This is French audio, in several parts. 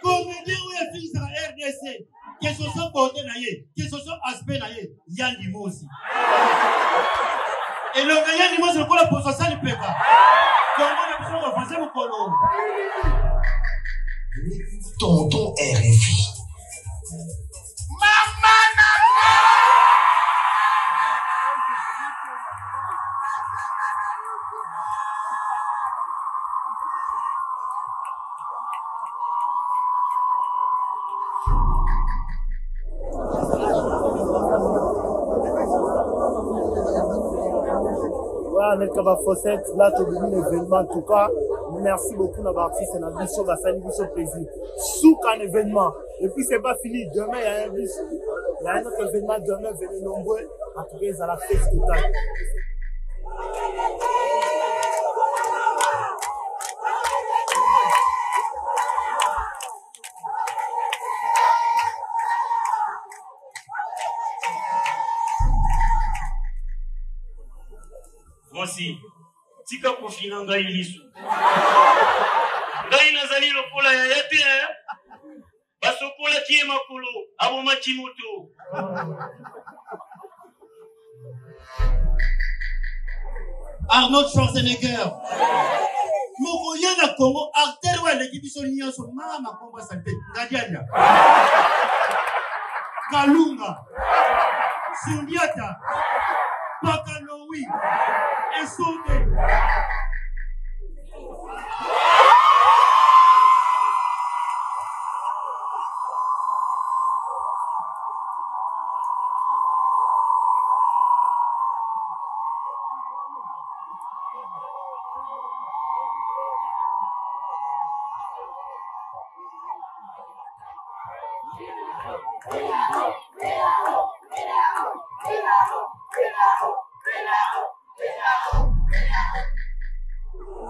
Comédien où il fixe la RDC. Que ce soit côté naïe, que ce soit aspect naïe, Yann Dimo aussi. Et le Yann Dimo, c'est le coup la position ça le péka. Comment on a besoin de faire mon colon? Tonton RFI. Kaba Fossette, là, tu as un événement. En tout cas, merci beaucoup à l'artiste et à la mission, à la plaisir. Sous un événement. Et puis, c'est pas fini. Demain, il y a un bus. Il y a un autre événement. Demain, venez nombreux. En tout cas, à la fête totale. Voici, tika kufina ngai lisu. Ngai nazali lokola ya yate, basokola kie makulu, abo machimutu. Arnold Schwarzenegger. Moko yana Congo, acteur wa l'équipe sonia so mama komba santé. Ngadianya. Kalunga. Sundiata. Pakalowi. Esode.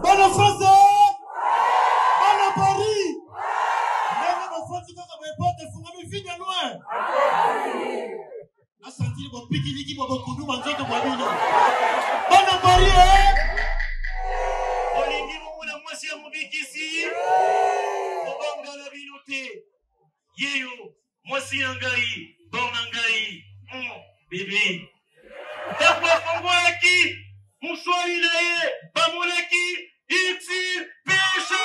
Bonne français! Bonne Paris! Même nos français quand on porte font même vie de loin. La senti le bon piquini qui boit beaucoup d'eau mangeant de bois d'eau. Bonne Paris! Olingi mona mwasi ya mubikisi. Obanga na binote. Yeyo mwasi ngai, bon ngai. Bébé. Takwa fongwaki. Moussouari naye, Bamouleki, Iti, Pécha.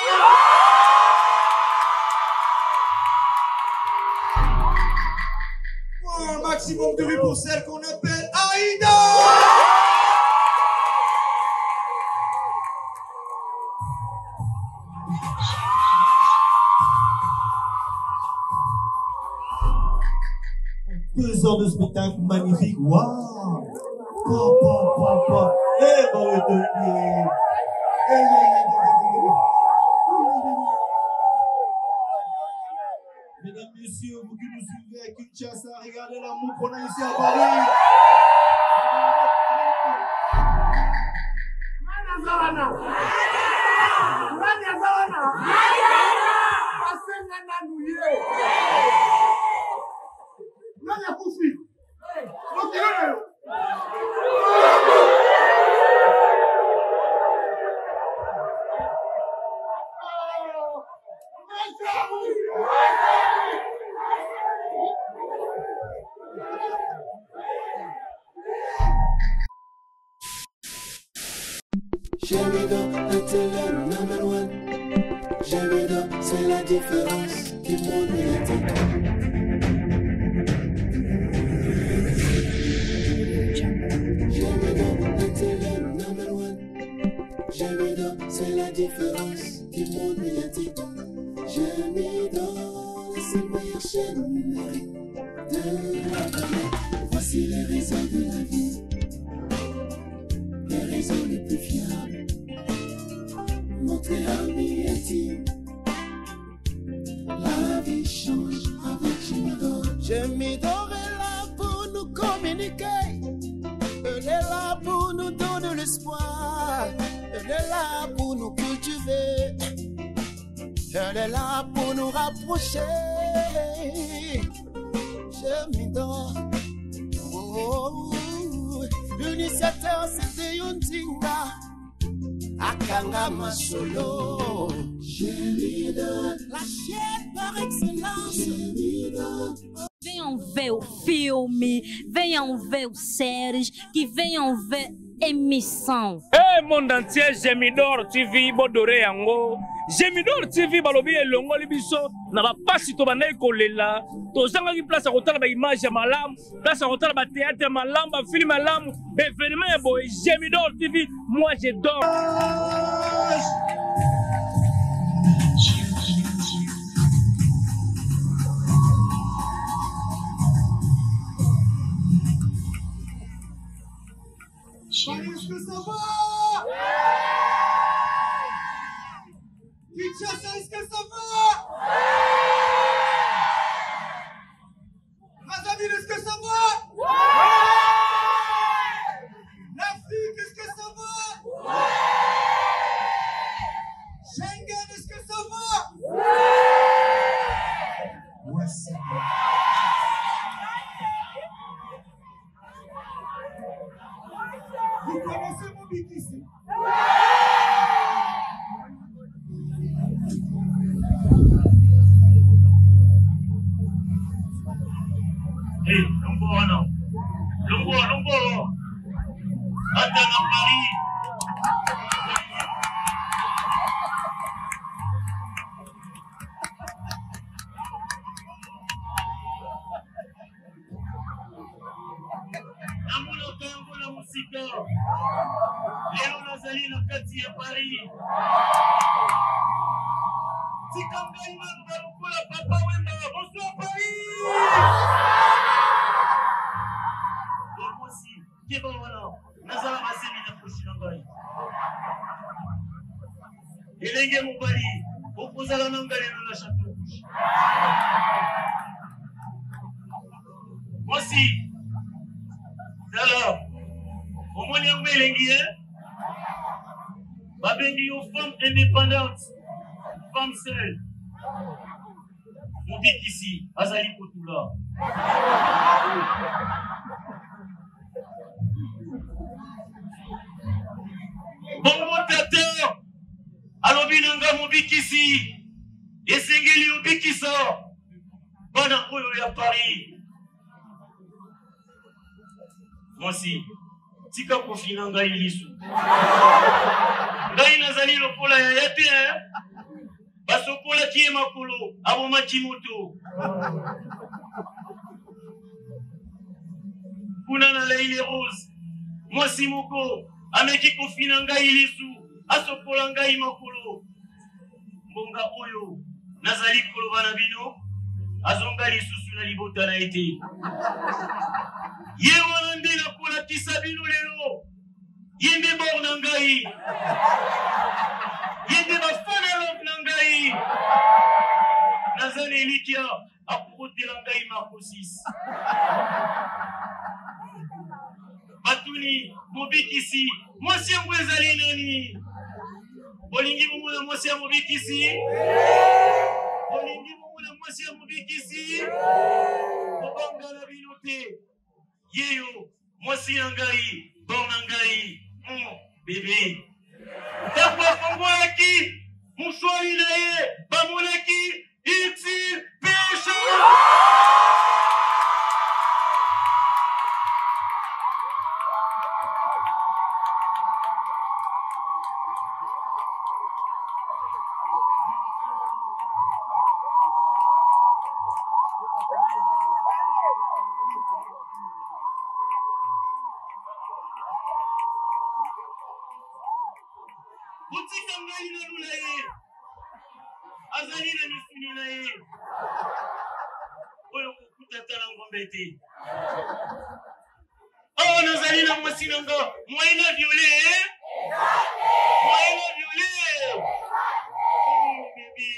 Un maximum de rue pour celle qu'on appelle Aïda. Deux heures de spectacle magnifique, waouh! Papa, eh bon, mesdames, messieurs, vous qui nous suivez à Kinshasa, regardez l'amour qu'on a ici à Paris. Jamido, Atelier number one. Jamido, c'est la différence du monde médiatique. Jamido, Atelier number one. Jamido, c'est la différence du monde médiatique. Jamido, c'est la meilleure chaîne numérique de la planète. Voici les raisons de la vie. Les raisons les plus fiables. Montrez amis intimes. La vie change avec Jamido. Jamido est là pour nous communiquer. Elle est là pour nous donner l'espoir. Elle est là pour nous cultiver. Elle est là pour nous rapprocher. Jamido. L'initiateur c'était Yundinga Akanga Masolo. Jamido, la chaîne par excellence. Venham ver o filme, venham ver os séries, que venham ver émission. Eh, monde entier, Gemidor TV, Bodore Yango. Gemidor TV, Balobi et Longo Libiso, n'a pas si tu vas kolela. To zanga ki place à retard ba image ya malam, place à retard ba théâtre malam, ba film malam, événement ya boy Gemidor TV, moi je dors. Est-ce que ça va? Kinshasa, est-ce que ça va? Brazzaville, est-ce que ça va? L'Afrique, est-ce que ça va? Schengen, est-ce que ça va? Ouais, c'est bon. Vous connaissez mon bic ici? Hey, Longo, non. Longo. Attends, dans Paris. Namuna musika. Leo nazali na kati ya Paris. Tikambai manga lukula papa wemba. Bonsoir Paris. Moi aussi. Qui va voilà. Nazala masemi na prochaine ngai. Elenge mobali. Okozala nangale na château rouge. Moi aussi. Alors, au moins, il y a un femme indépendante, femme seule. Mon dit ici, Azali Kotula. Bon, mon tateur, alors, Binanga, mon dit ici, et Sengeli, mon dit qui sort. Bon, à Paris. Moi aussi, tika kofina ngai lisu. Ngai nazali lokola ya yate basokola kie makolo aboma chimoto. Kuna na Leile Rose. Moi si moko ameki kofina ngai lisu asokola ngai makolo. Mbonga oyo nazali koloba na bino azonga lisusu na libota na ete. Yewana ndela kola kisabino lelo. Yende bor nangai. Yende bafana love nangai. Nazale elikia akote nangai makosis. Batuni mobikisi. Mwasi ngwezali nani? Bolingi mumuna mwasi ya mobikisi. Bolingi mumuna mwasi ya mobikisi. Bobanga na binote. Yeyo, moi si nangai, bon nangai, bébé. D'abord, on voit qui, mon choix il est, pas mon qui, il pêche. Oh, nazali na mwasi nanga, moyena violet, moyena violet. Oh, bébé.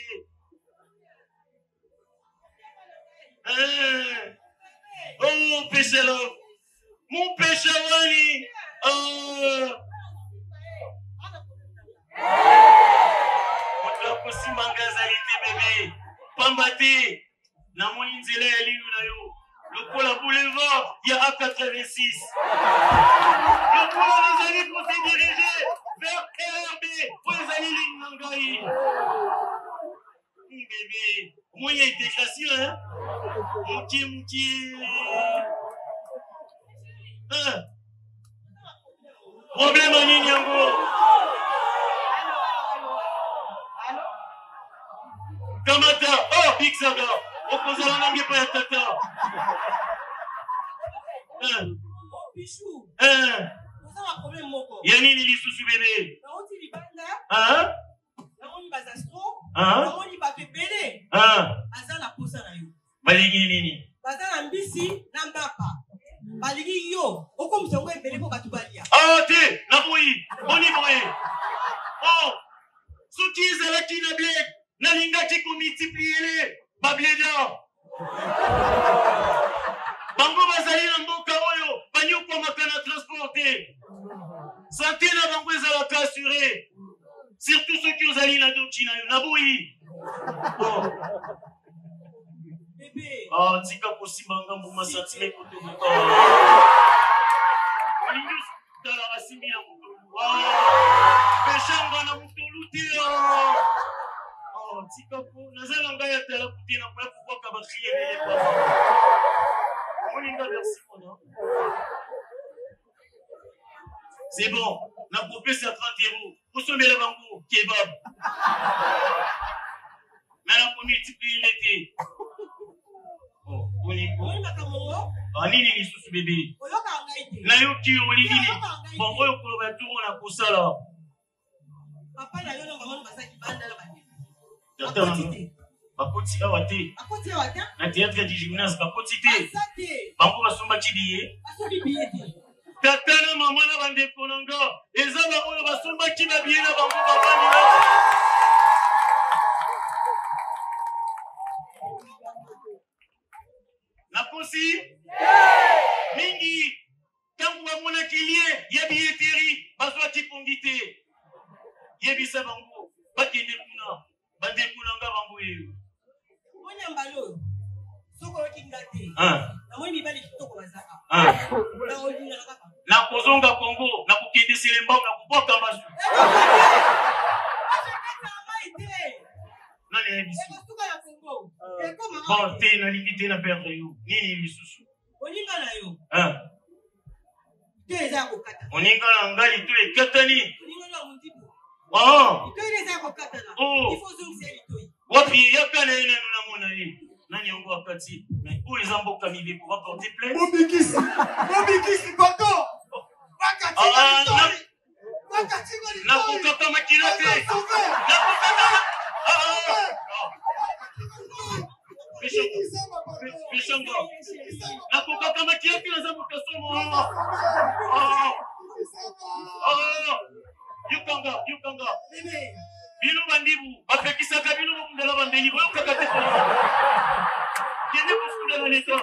Oh, péché là. Mon péché wani. Kosi mangazalite bébé. Pambate. Na moni nzela ya liyu na yo. Le pôle boulevard, il y a A86. Le pôle les alliés pour se diriger vers RRB pour les alliés Nangai. Bébé, Moi, il y a intégration, hein? Mouki. Hein? Problème en Ninyango. Kamata. Oh, Big Saga. Opposé la langue pas tata. Hein? Bichou. Hein? Vous avez un problème, Moko. Yanini Lisusu bébé. Hein? Hein? Balingi nini? Ah, te, na boui, boni boye. Oh, soki ezalaki na bled, nalingaki komultiplier bableda. Bango bazali na mboka oyo, banyokwamaka na transporte. Santé na bango ezalaka assuré. Surtout ceux qui ont allé la doctrine, na boui. Oh. Ah, tika kosimanga mbuma sentime koto muka. Olingus tala rasimi na mutolu. Ah, peshanga na mutolu te. Ah, tika ko nazala ngaya tala kuti na kwa kukwaka bakriye mele papa. Olinga merci mon. C'est bon, na coupé c'est à 30 €. Pour sommer le bambou, kebab. Mais on peut multiplier l'été. Oh, boniko. Anini ni susu bébé. Na yoki olivini. Bon, oyo koloba turo na kusala. Papa na yo na maman basaki banda la bandi. Attends. Bakoti awate. Akoti awate. Na théâtre du gymnase bakoti te. Bango basomba chibiye. Asobi biyete. Tata na mama na bande konanga. Eza ba oyo basomba chiba biye na bango bavandi na. Nakosi mingi tangu bamona kilie ya billetterie bazwa kipongite yebisa bango bakende kuna bande kunanga bango yeyo onya mbalo soko okingate na moi mibali kitoko bazaka na olinga kaka na kozonga Kongo na kokende selemba na kuboka mbazu nani yebisi bon te na limite na perdre yo nini lisusu olinga na yo eza kokata oninga na ngali to ekatani oninga na mundibu to eza kokata na ifo zongisa litoi wapi yakana ina na mona ye nani yango akati mais où les amboka mibe pour apporter plainte Bobikisi bako bakati na kokata makina te na kokata Bishongo. Na kokata makiaki na zamu kasomo. Yukanga. Bino bandibu, bapekisa kabino mundela bandeli boyo kakate ko. Kende kufuda na leta.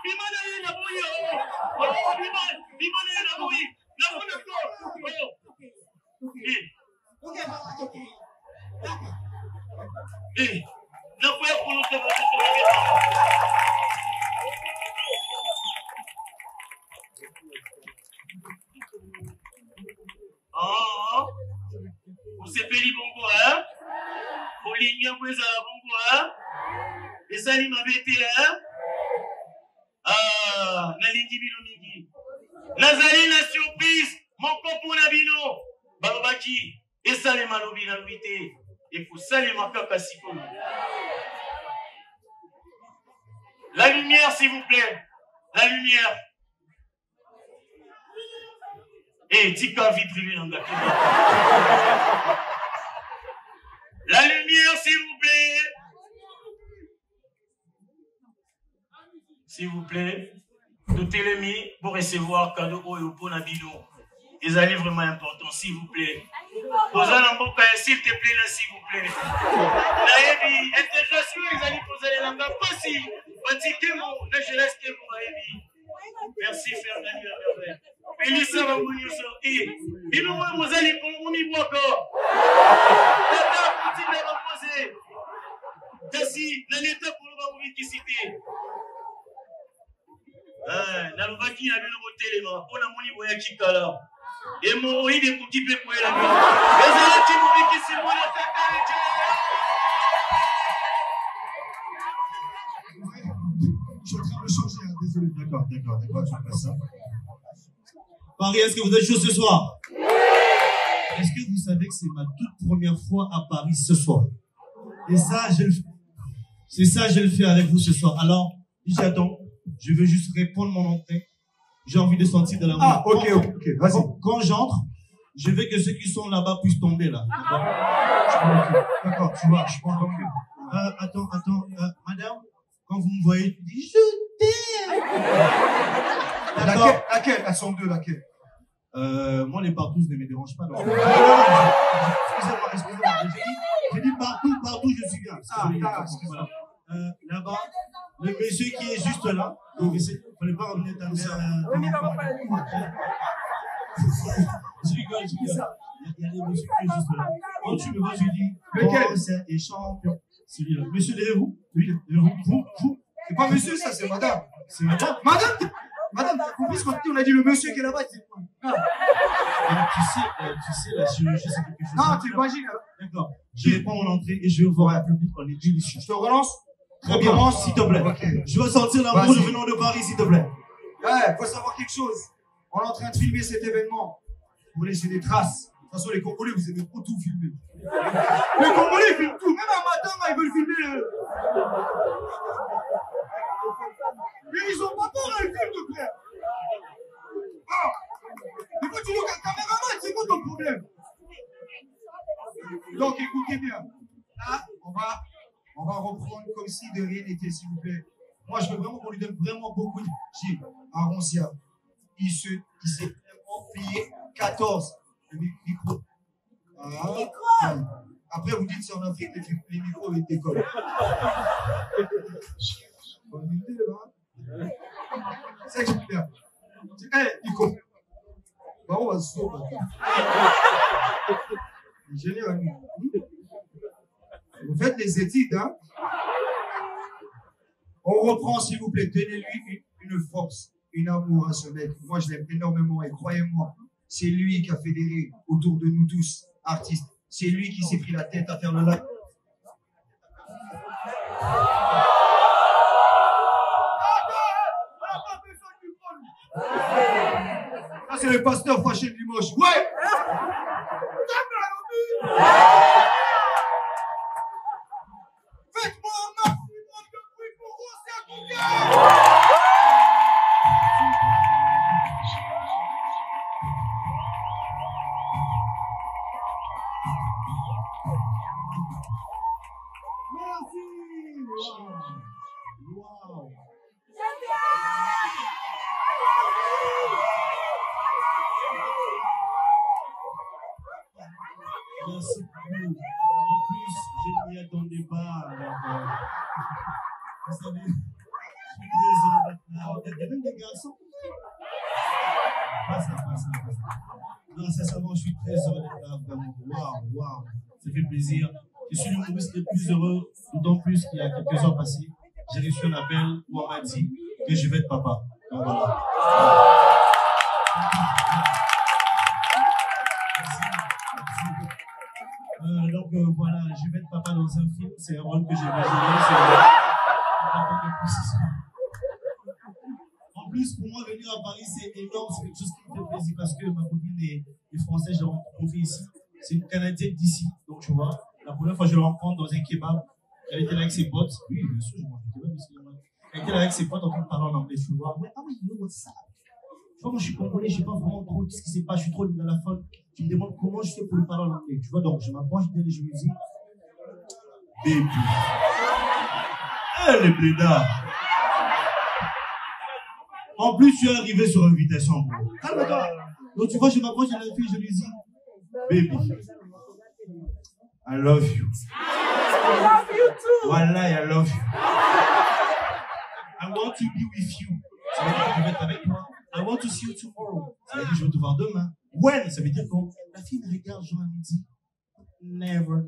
Bimana ye na boyo. Bimana ye na boyo. Na kuna ko. Ne pouvez pas nous dévoiler sur le vous s'est payé bongo, hein? Pour l'igner, vous êtes à la bongo, hein? Et ça, il m'a bêté, hein? Nalindi bino mingi. Nazali na surprise, mon copain Nabino. Babaki, et ça, les malobi na vité. Et pour ça, les makaka sikono. La lumière, s'il vous plaît. La lumière. Eh, tika vie privée dans la La lumière, s'il vous plaît. S'il vous plaît. Notez-le pour recevoir cadeau au Ponabino. Ils allaient vraiment important, s'il vous plaît. Posez mboka, s'il te plaît, là, s'il vous plaît. Naebi, intégration, ils allaient poser les langues. Pas si, je laisse que vous merci, Fernand. Félissa va vous dire ça. Et nous, vous allez pour nous, nous, Tata, continue à poser. Tassi, l'État pour nous, qui cité. Nalobaki na bino botelema pona moni boya kikala et moi de couper pour la vie ezala ti mobiki simona tata D'accord, je passe ça. Paris, est-ce que vous êtes chaud ce soir? Est-ce que vous savez que c'est ma toute première fois à Paris ce soir? Et ça, je le fais avec vous ce soir. Alors, j'attends. Je veux juste répondre mon entrée. J'ai envie de sentir de l'amour. Ah, ok, vas-y. Quand j'entre, je veux que ceux qui sont là-bas puissent tomber là. D'accord, tu vois, je prends ton cul. Attends, madame, quand vous me voyez, je dis je t'aime. D'accord. Laquelle? Elles sont deux, laquelle? Moi, les partous ne me dérangent pas. Excusez-moi. J'ai dit partout, je suis bien. Voilà. Là-bas, le monsieur qui est juste là, donc il ne fallait pas ramener ta mère. Je rigole. Il y a des messieurs qui est juste là. Quand tu me vois, je dis, lequel? C'est des champions. Celui-là. Monsieur, levez-vous. Oui, levez-vous. C'est pas monsieur, ça, c'est madame. C'est madame. Madame, t'as compris ce qu'on dit? On a dit le monsieur qui est là-bas. Tu sais, la chirurgie, c'est quelque chose. Non, t'imagines. D'accord. Je vais prendre mon entrée et je vais voir un public. On est délicieux. Je te relance? Très bien, s'il te plaît. Okay. Je veux sentir l'amour de venant de Paris, s'il te plaît. Ouais, faut savoir quelque chose. On est en train de filmer cet événement pour laisser des traces. De toute façon, les Congolais, vous aimez trop tout filmer. Les Congolais, ils filment tout. Même un matin, là, ils veulent filmer le... Mais ils ont pas peur à le film, de frère. Ah. Mais quand tu dis au caméraman, c'est quoi ton problème? Donc, écoutez bien. Là, on va reprendre comme si de rien n'était, s'il vous plaît. Moi, je veux vraiment qu'on lui donne vraiment beaucoup de Gilles à Roncia. Il s'est vraiment payé 14 le micro. Après, vous dites c'est en Afrique, les micros ils décollent. C'est que j'aime bien. Hé, Nico. Bah, on va se sauver. Génial. Vous faites les études, hein? On reprend, s'il vous plaît. Donnez-lui une force, une amour à ce mec. Moi, je l'aime énormément et croyez-moi, c'est lui qui a fédéré autour de nous tous, artistes. C'est lui qui s'est pris la tête à faire le live. Ça, c'est le pasteur fâché de Limoges. Ouais! Faites-moi un maximum de bruit pour Roncia Kouka! Merci. Wow. Merci beaucoup. En plus, je ne m'y attendais pas. Alors, vous savez, je suis très heureux d'être là. Il y a même des garçons. Pas ça. Non, sincèrement, je suis très heureux d'être là. Vraiment. Waouh. Ça fait plaisir. Je suis l'humoriste le plus heureux, d'autant plus qu'il y a quelques heures passées, j'ai reçu un appel où on m'a dit que je vais être papa. Donc voilà. Donc voilà, je vais être papa dans un film, c'est un rôle que j'ai imaginé, En plus, pour moi, venir à Paris, c'est énorme, c'est quelque chose qui me fait plaisir parce que ma copine est française, je l'ai rencontrée ici, c'est une Canadienne d'ici, donc tu vois. La première fois, je la rencontre dans un kebab. Elle était là avec ses potes. Oui, bien sûr, je mange du kebab. Elle était là avec ses potes en train de parler en anglais. Tu vois, ouais, ah oui, you know what's up? Tu vois, moi, je suis congolais, je sais pas vraiment trop ce qui s'est passé. Je suis trop dans la folle. Tu me demandes comment je fais pour lui parler en anglais. Tu vois, donc, je m'approche d'elle et je lui dis, baby. Elle est blédard. En plus, tu es arrivé sur invitation. Calme-toi. Donc, tu vois, je m'approche de la fille, je lui dis, baby. I love you. I love you too. Wallahi, I love you. I want to be with you. Ça veut dire que je vais être avec toi. I want to see you tomorrow. Ça veut dire que je vais te voir demain. When? Ça veut dire quand la fille me regarde, genre, elle me dit never.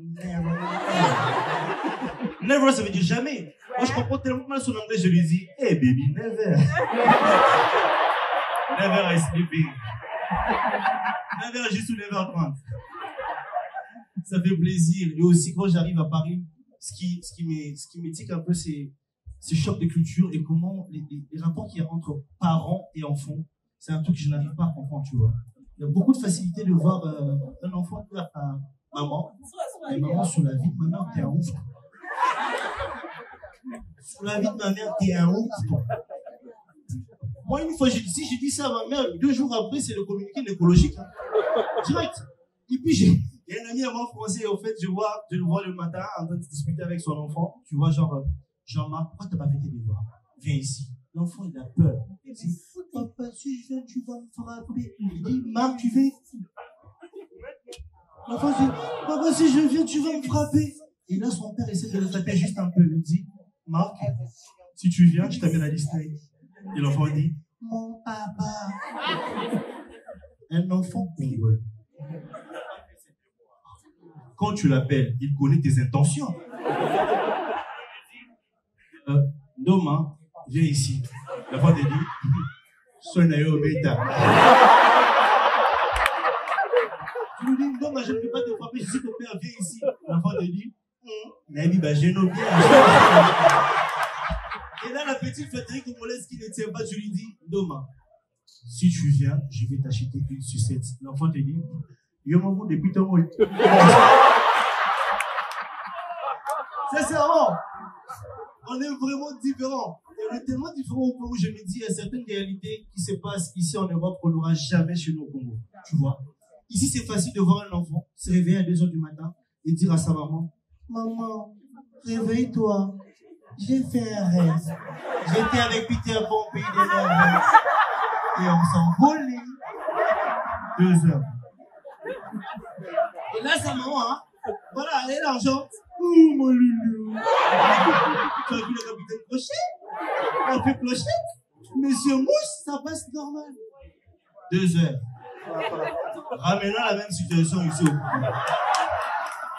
Never, ça veut dire jamais. Moi, je comprends tellement mal son anglais, je lui dis, hey baby, never. Never is sleeping. Never, juste 9h30. Ça fait plaisir. Et aussi, quand j'arrive à Paris, ce qui m'étique un peu, c'est ce choc de culture et comment les rapports qu'il y a entre parents et enfants, c'est un truc que je n'arrive pas à comprendre, tu vois. Il y a beaucoup de facilité de voir un enfant dire à maman, et maman, sur la vie de ma mère, t'es un ouf. Sur la vie de ma mère, t'es un ouf. Moi, une fois, si je dis ça à ma mère, 2 jours après, c'est le communiqué écologique. Hein. Direct. Et puis, il y a un ami à moi français, en fait, je le vois le matin en train de discuter avec son enfant. Tu vois, genre, Jean-Marc, pourquoi t'as pas fait tes devoirs? Viens ici. L'enfant, il a peur. Il dit, papa, si je viens, tu vas me frapper. Il dit, Marc, tu viens ici. L'enfant dit, papa, si je viens, tu vas me frapper. Et là, son père essaie de le taper juste un peu. Il dit, Marc, si tu viens, je t'amène à Disney. Et l'enfant dit, mon papa. Un enfant congolais. Quand tu l'appelles, il connaît tes intentions. Doma, viens ici. L'enfant te dit, Sonayo Beta. Tu lui dis, Doma, je ne peux pas te frapper, je suis ton père, viens ici. L'enfant te dit, Nabi, bah, j'ai nommé. Et là, la petite Frédéric congolaise qui ne tient pas, je lui dis, Doma, si tu viens, je vais t'acheter une sucette. L'enfant te dit, yo maman, depuis ton mot. Sincèrement, on est vraiment différents. Et on est tellement différents au point où je me dis, il y a certaines réalités qui se passent ici en Europe qu'on n'aura jamais chez nous au Congo. Tu vois? Ici, c'est facile de voir un enfant se réveiller à 2h du matin et dire à sa maman, maman, réveille-toi. J'ai fait un rêve. J'étais avec Peter Pan au pays des merveilles. Et on s'envolait 2 heures. Et là, sa maman, hein, voilà, elle est l'argent. Oh, mon loulou. Tu as vu le capitaine Crochet? On fait clochette. Monsieur Mouche, ça passe normal. 2 heures. Ramenons la même situation ici au Congo.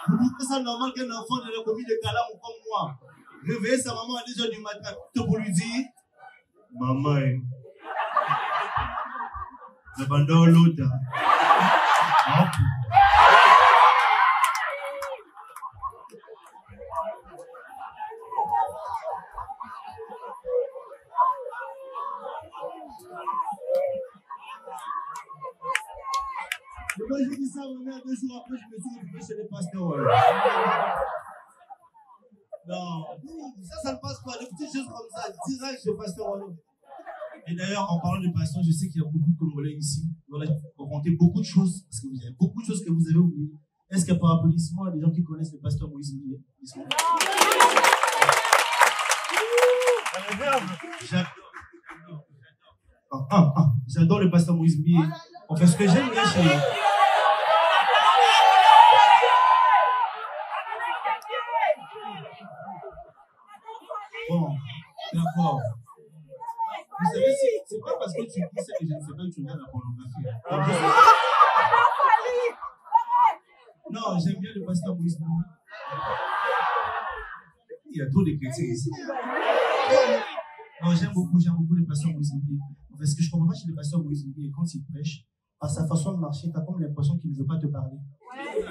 Vous trouvez ça normal qu'un enfant de la commune de Kalam comme moi réveiller sa maman à 2h du matin pour lui dire, maman, le bandit l'autre. Moi, je dis ça à ma mère 2 jours après, je me suis retrouvé chez les pasteurs. Non, ça ne passe pas. Les petites choses comme ça, direct chez pasteur Wallo. Et d'ailleurs, en parlant de pasteur, je sais qu'il y a beaucoup de Congolais ici. Voilà, il faut compter beaucoup de choses, parce que vous avez beaucoup de choses que vous avez oubliées. Est-ce qu'il y a par applaudissement des gens qui connaissent le pasteur Moïse Millet? J'adore le pasteur Moïse Millet. En fait, ce que j'aime bien chez lui. Bon, d'accord. Vous savez, c'est pas parce que tu dis ça que je ne sais pas que tu regardes la pornographie. Non, j'aime bien le pasteur Moïse. Il y a trop de chrétiens ici. Non, j'aime beaucoup le pasteur Moïse. Parce que je ne comprends pas chez le pasteur Moïse, quand il prêche, par sa façon de marcher, tu as comme l'impression qu'il ne veut pas te parler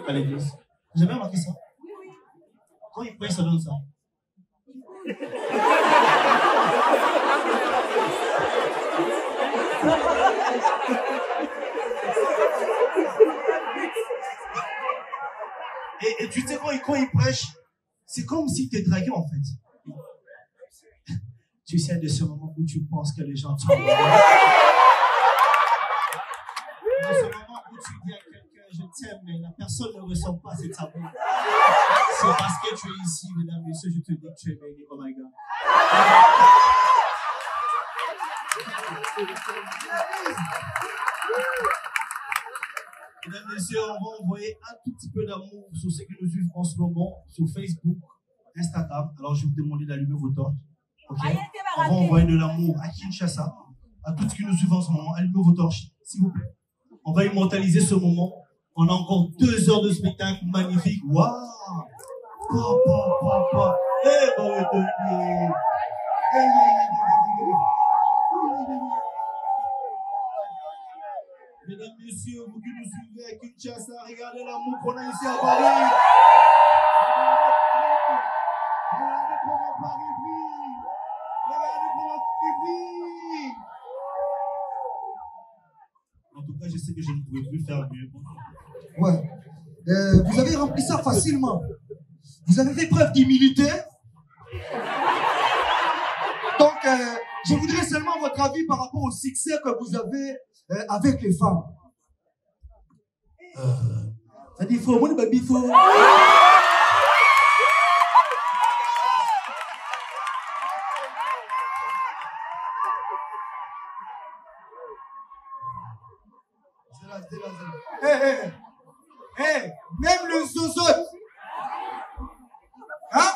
à l'église. Vous avez remarqué ça? Quand il prêche, ça donne ça. Et tu sais, quand il prêche, c'est comme s'il te draguait en fait. Tu sais, de ce moment où tu penses que les gens te de ce moment où tu dis à quelqu'un, je t'aime, mais la personne ne ressent pas cet amour. C'est parce que tu es ici, mesdames et messieurs, je te dis que tu es béni. Oh my God. Mesdames et messieurs, on va envoyer un tout petit peu d'amour sur ceux qui nous suivent en ce moment sur Facebook, Instagram. Alors, je vais vous demander d'allumer vos torches. Okay. On va envoyer de l'amour à Kinshasa, à tous ceux qui nous suivent en ce moment. Allumez vos torches, s'il vous plaît. On va immortaliser ce moment. On a encore 2 heures de spectacle magnifique. Waouh! Papa. Eh, bon, mesdames, messieurs, vous qui nous suivez à Kinshasa, regardez l'amour qu'on a ici à Paris. Regardez comment Paris brille. pouvez plus faire mieux. Ouais. Vous avez rempli ça facilement. Vous avez fait preuve d'humilité. Donc, je voudrais seulement votre avis par rapport au succès que vous avez avec les femmes. Ça dit faux, mon baby faux. Même le zozote. Hein?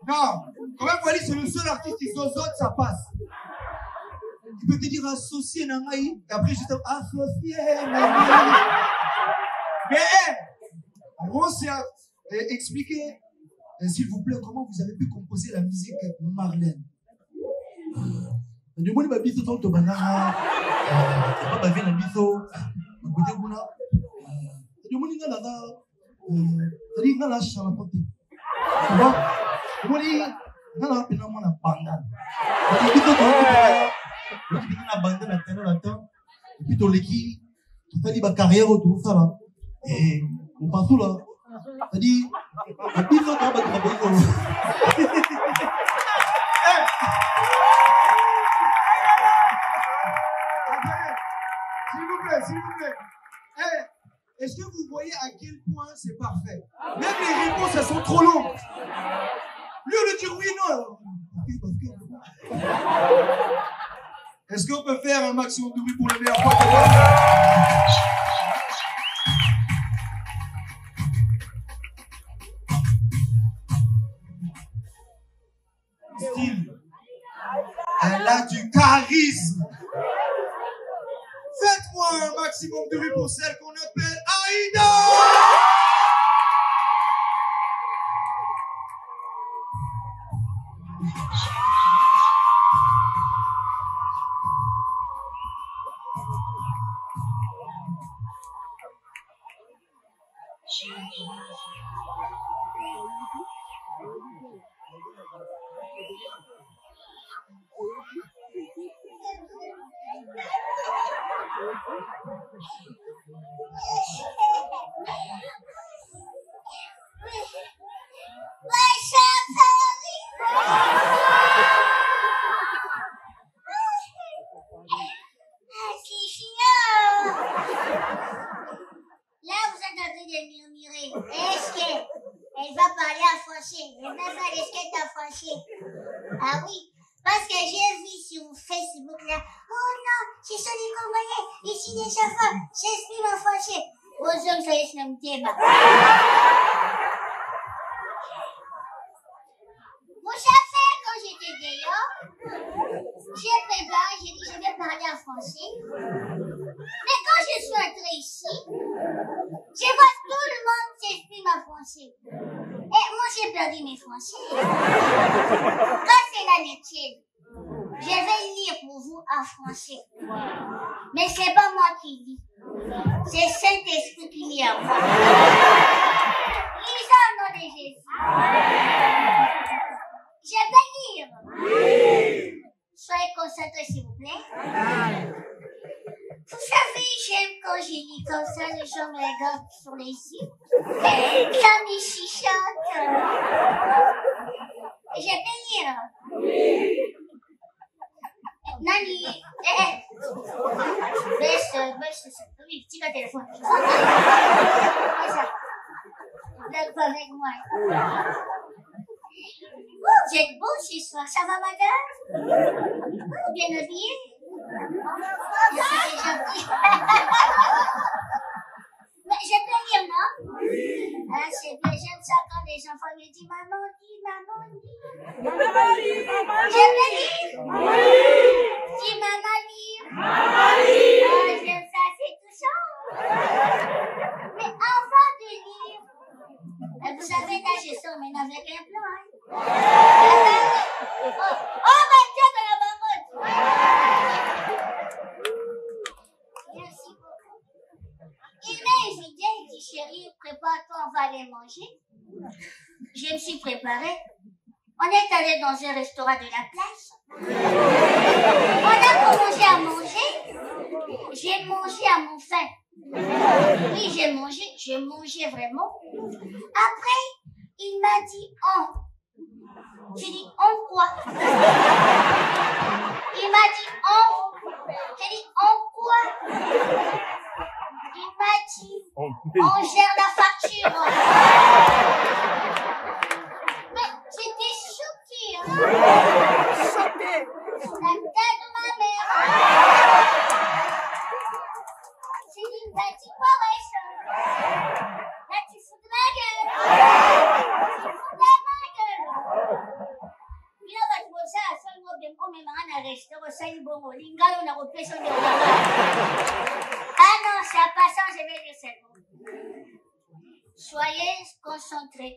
Non. Quand même, Wally, c'est le seul artiste qui zozote, ça passe. Il peut te dire associé Nangaï, et après juste associé Nangaï. Mais, on s'est expliqué, s'il vous plaît, comment vous avez pu composer la musique Marlène. Du monde babiso ton to banana. Pas bavé na biso. Côté kuna. Du monde ngala ga. Tadi ngala shala poti. Tu vois? Du monde ngala pena mona bandana. Tadi biso to to. Tu na bandana tena la temps. Et puis to leki. Tu fais ba carrière autour ça là. Et on passe tout là. Tadi biso to ba travailler. S'il vous plaît. Hey, est-ce que vous voyez à quel point c'est parfait? Même les réponses, elles sont trop longues. Lui, on le dit oui, non. Est-ce qu'on peut faire un maximum de bruit pour le meilleur pote? Style. Elle a du charisme. Faites-moi un maximum de bruit pour celle qu'on appelle Aïda! Ah oui, parce que j'ai vu sur Facebook là, oh non, c'est ça les Congolais, ici les chafas, j'exprime en français. Aux hommes, ça y est, c'est un débat. Vous savez, quand j'étais dehors, j'ai préparé, j'ai dit, je vais parler en français. Mais quand je suis entrée ici, je vois tout le monde s'exprime en français. Et moi, j'ai perdu mes français. Quand c'est la tienne, je vais lire pour vous en français. Mais c'est pas moi qui lis. C'est Saint-Esprit qui lit en moi. Lisez au nom de Jésus. Je vais lire. Oui. Soyez concentrés, s'il vous plaît. Vous savez, j'aime quand je lis comme ça, les gens me regardent sur les yeux. Ça me chichote. Je vais lire. Oui. Nani, baisse, oui, petit téléphone. D'accord avec moi. Oh, vous êtes beau ce soir, ça va madame? Oh, bien habillé? C'est gentil. Mais je peux lire, non? Ah, c'est bien, j'aime ça quand les enfants me disent maman dit, maman dit. Maman dit, maman dit. Je peux lire? Oui. Dis maman lire. Maman lire. Ah, j'aime ça, c'est tout ça. Mais avant de lire, vous savez, là, je sors maintenant avec un plan, hein. Oh, ma Dieu, de la barotte. Merci beaucoup. Il m'a invité, il dit, chérie, prépare-toi, on va aller manger. Je me suis préparée. On est allé dans un restaurant de la place. On a commencé à manger. J'ai mangé à mon faim. Oui, j'ai mangé vraiment. Après, il m'a dit on. J'ai dit on quoi? Il m'a dit on. J'ai dit on quoi? Il m'a dit on gère la facture. Mais j'étais choquée. Hein? Choquée. La tête de ma mère. J'ai dit, bah tu parais ça. Là tu fous de ma gueule. Tu fous de ma gueule. Il a pas de ça, ça il m'a bien comme un arrêté, ça il bon, l'ingalo n'a pas fait. Ah non, ça passe, je vais dire c'est bon. Soyez concentrés.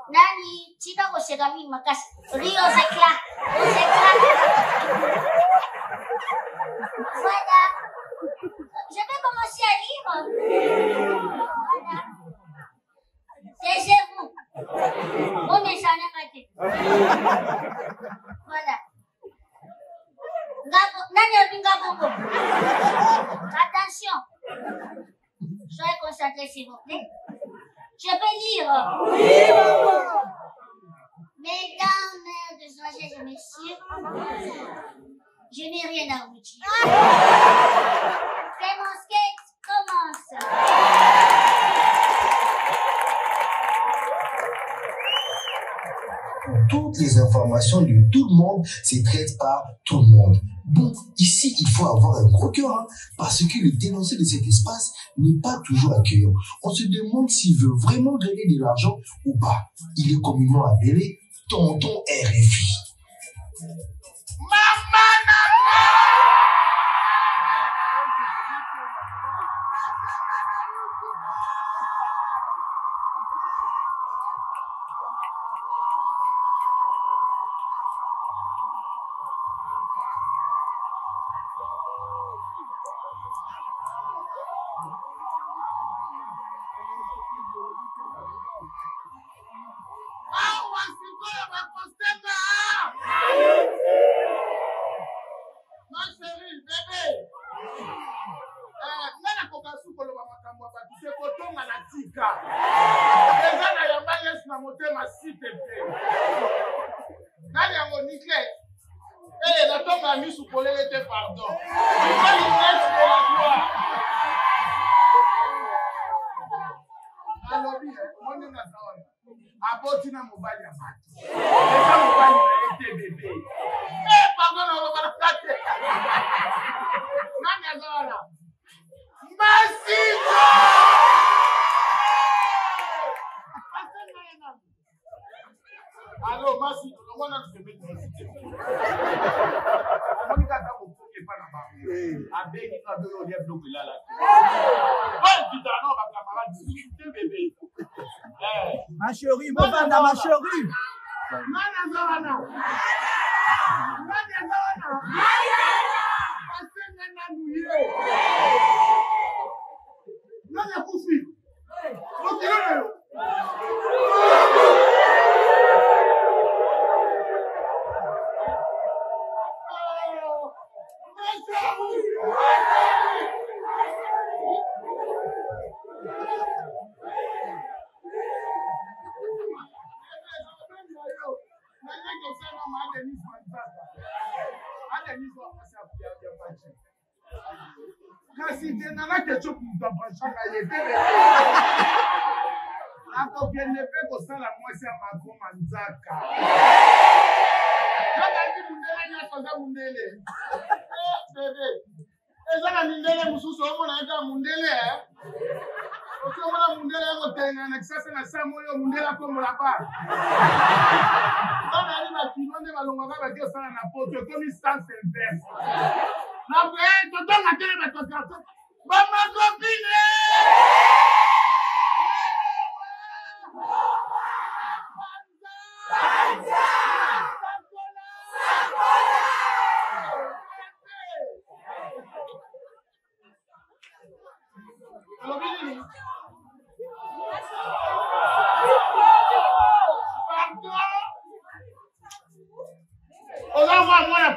Nani, tika kosekami makasi. Rio aux éclats. Voilà. Je vais commencer à lire. Voilà. Taisez-vous. Oh, mais j'en ai raté. Voilà. Attention. Soyez concentrés, s'il vous plaît. Je peux lire. Oui, maman. Mesdames, mademoiselles et messieurs, je n'ai rien à vous dire. Que mon skate commence. Toutes les informations de tout le monde se traitent par tout le monde. Bon, ici, il faut avoir un gros cœur, hein, parce que le dénoncé de cet espace n'est pas toujours accueillant. On se demande s'il veut vraiment gagner de l'argent ou pas. Il est communément appelé Tonton RFI. Ma chérie, ma chérie.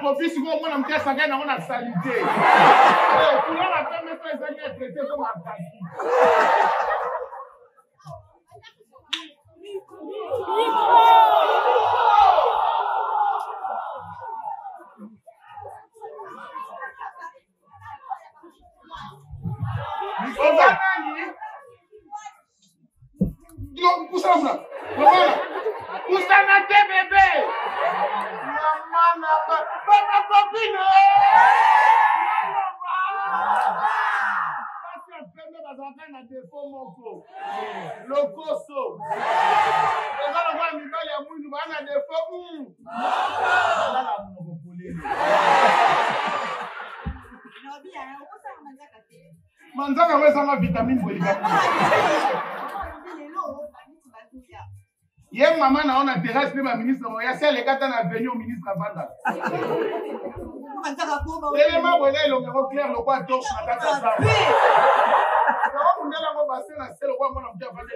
profit si vous mon amitié ça gagne on a salité. Pour la femme est traité comme un trafic. Poussana bébé. Maman, papa, copine. Manzaka wezanga vitamine bolika. Ye maman naona terrasse pe ba ministre ya sele kata na venir au ministre Vanda. Élément bolé le numéro clair le quoi torche na kata ça. On ndela ngo basé na sele kwa mona mtia Vanda.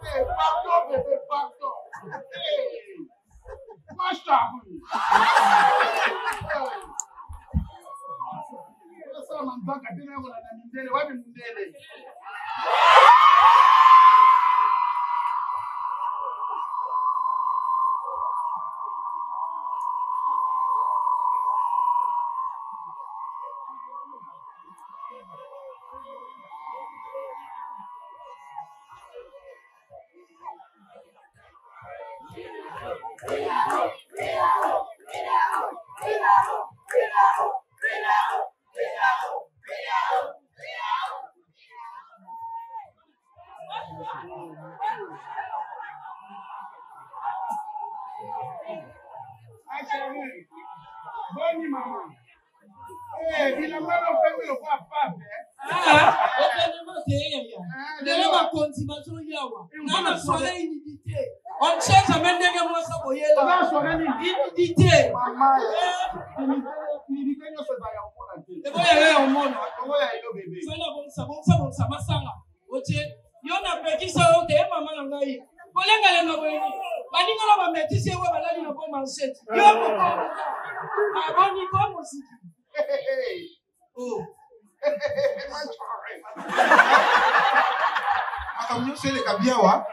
Eh pardon bébé pardon. Eh. Macha. Sasa manzaka tena yako na mindele wapi mindele. Boni maman. Eh, il a mal au fait le quoi pas. On cherche à mettre des mots sur le humidité. C'est le cabiawa.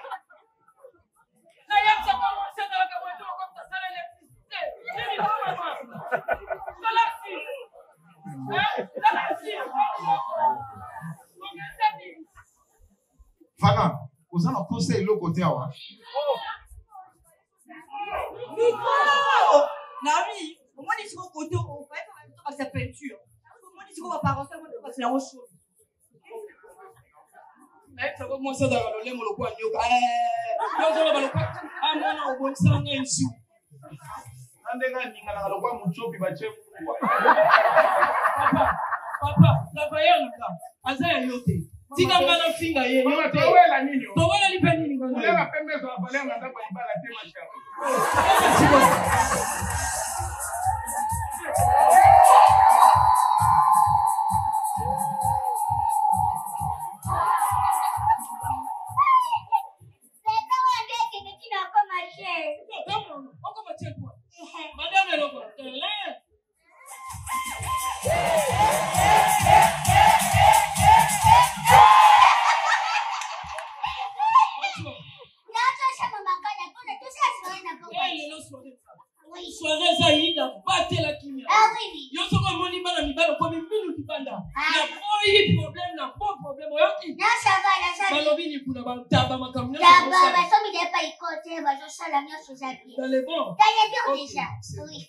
Fana, vous en posez le côté à Nami, moi, je suis au côté, on va faire sa peinture. Moi, je suis au parent, c'est la roche. Ça va commencer dans le lait, le coin. Ah, non, on va s'en aller dessus. Papa, travaillez là. Azaya yote. Tika ngana finga ye yote. Towela nini? Towela lipe nini ngana? Ulela pembezo abale nganda kwa ibala tema shamba. Soirée Zaïda, battez la kimia. Ah oui. Yo soko moni bana mibalo comme minu kibanda. Ya boy problème na bon problème oyoki. Na ça va la ça. Balobi ni kuna ba taba makamna. Taba ba so mi de pas y côté ba je sala mio sur sa pied. Dans les bons. Ça y est bien déjà. Oui.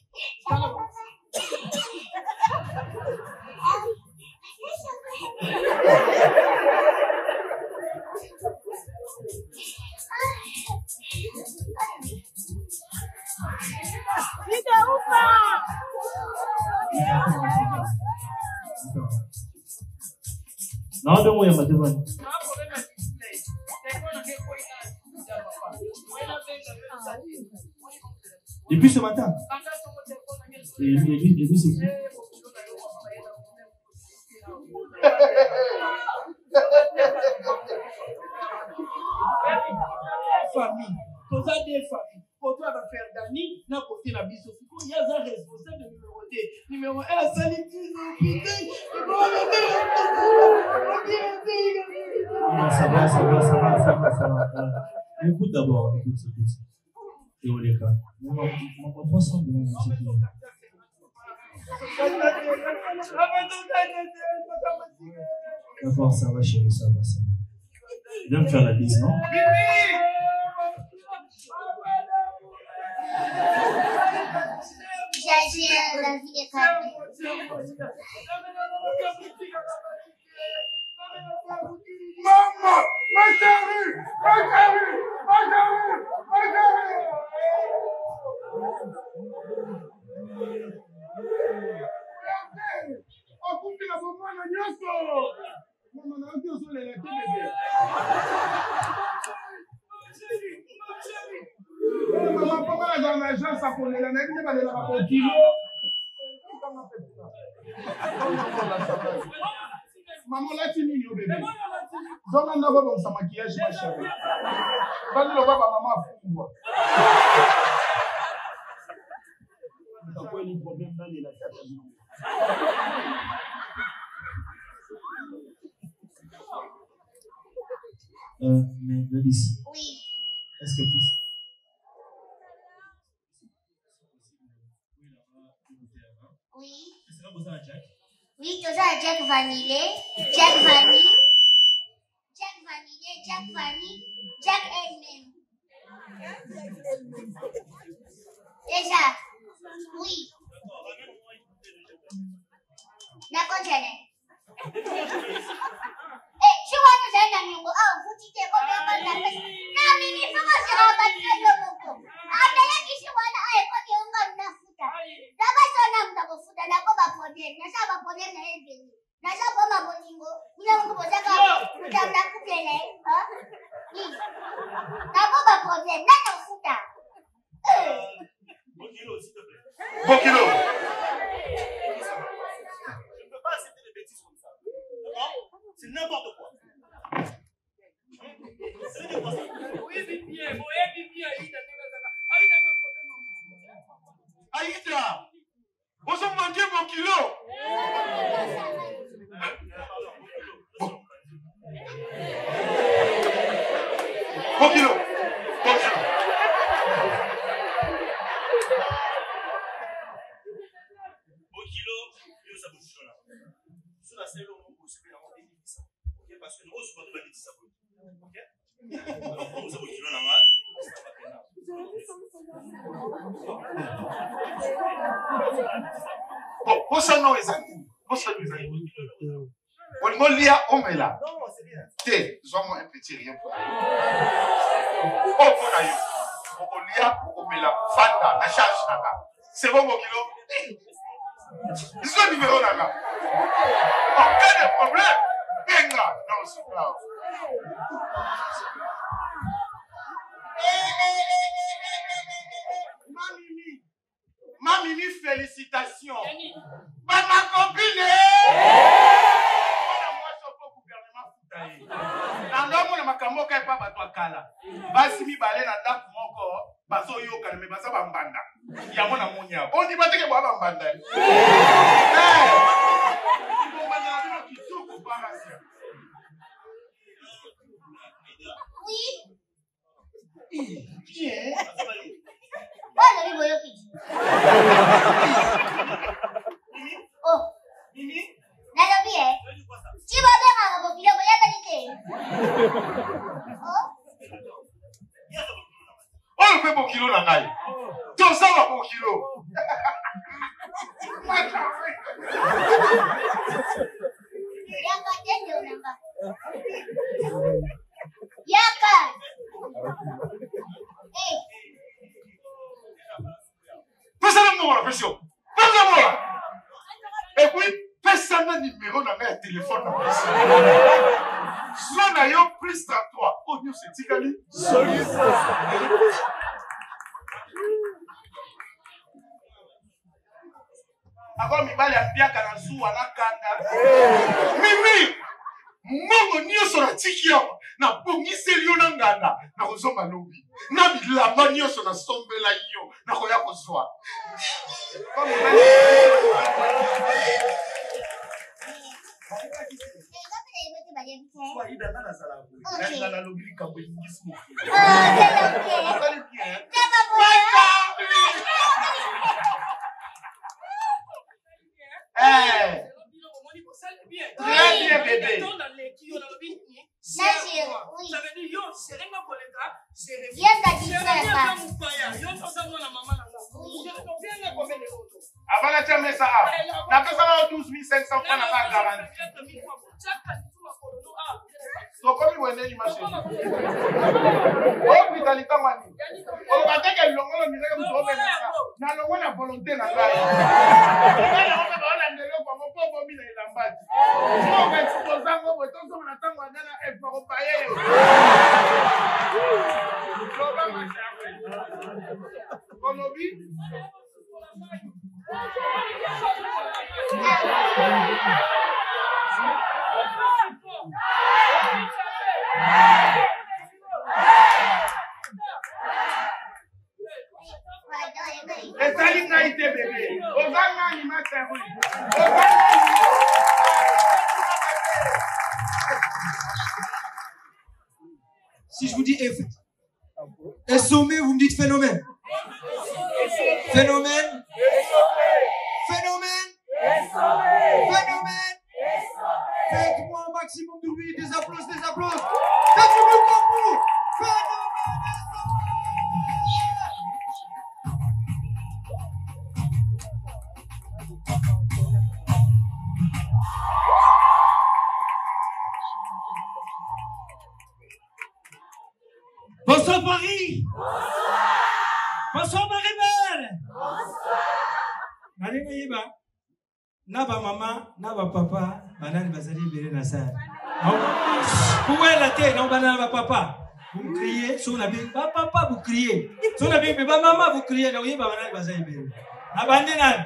Non, de moi, il y a ma demande. Depuis ce matin. Et lui, c'est qui? Famille. Pour ça, des familles. Pour toi, va faire Dani. numéroté la biso. Il y a un responsable de numéroté. Numéro 1, salut, putain. Non, ça va. Écoute d'abord, écoute. Et on les cas. On comprend ça, D'accord, ça va chérie, ça va. Viens me faire la bise, non? J'agère la vie des familles. Maman, ma chérie. Akutila bomwana nyonso. Mama na ndio sole la bébé. Mama papa na dans l'agence à kolela na bine balela ba kilo. Maman la tini yo bébé. Zonga ndako ba sa maquillage ma chérie. Bani lo baba mama afungwa. T'as quoi les problèmes dans la tête? Mais Gladys. Oui. Est-ce que vous... Oui. Est-ce que vous avez Jack? Oui, tu as Jack Vanille, Jack Vanille, Jack elle-même. Déjà, oui. D'accord, Janet. Je vois nos amis, vous dites comme un mal. Non, mais il faut que je rebatte le mot. Après, qui se voit là, et quand il y a un gars fouta. D'abord, son âme n'a pas fouta, n'a pas problème. N'a pas problème, n'a pas problème. N'a pas problème, n'a pas problème. N'a pas problème. N'a pas problème, n'a pas fouta. Bokilo, s'il te plaît. Bokilo. Je ne peux pas accepter des bêtises comme ça. D'accord? C'est n'importe quoi. C'est quoi ça? Oui, bien. Aïda, vous avez mangé Bokilo. Bokilo. Parce que nous, on se voit de ça. Ok? Alors, vous avez dit là, bon, pour ça, non, les amis. Pour ça, les amis. On va lire, on met là. non, c'est bien. T'es, moi un petit rien pour oh, on a eu. On va lire, on met là. Fanta, la charge, c'est bon, mon kilo. Ils sont numéro là. En cas de problème, venga. Non, c'est pas. Ma Mimi, félicitations. Ma copine. Nanga mona makambo ka pa bato akala. Basi mibale na ndako moko bazo yoka na mebasa bambanda. Ya mona monya. On dit bateke bwa bambanda. Oui. Bien. Oh, la vie voyons qui. Oh. Mimi. Nana bien. Tu vas bien à la bobine, voyons qualité. Oh. Oh, le fait bon kilo na ngai. Tout ça va bon kilo. Yaka tende unanga. Yaka. Hey. Fais-ça la pression. Fais-ça. Et puis, fais-ça le numéro dans le téléphone. Soit d'ailleurs plus 33. Oh, Dieu, c'est Tikali. Avant, mi bali a bien qu'à la sou à la kanda. Mimi! Mongo nyonso na tiki awa na bongiseli yo na nganda na kozonga lobi na bilamba nyonso na sombela yo na koya kozwa. Très bien, bébé. Avant la terme ça, la personne a 12 500 francs n'a pas garanti. Donc comme vous avez l'image. Oh, vitalité mani. On va dire que l'ongle on dirait que vous avez na l'ongle la volonté na gars. On va on ndelo kwa mon pauvre mine la mbati. On va exposer ngo botonzo na tango ngana e pour payer. Kolobi. Si je vous dis et sommet, vous me dites phénomène. Phénomène. Phénomène. Phénomène. Faites-moi un maximum de bruit, des applaudissements, des applaudissements. Faites-vous mieux comme vous. Bonsoir Paris. Bonsoir Marie-Belle. Bonsoir. Yiba. Naba maman, naba papa, banane bazali bere na sa. Vous voyez la tête, non banane papa. Vous criez, sur la bille, papa vous criez. Sur la bille, maman vous criez, non yiba banane bazali bere. Abandonne.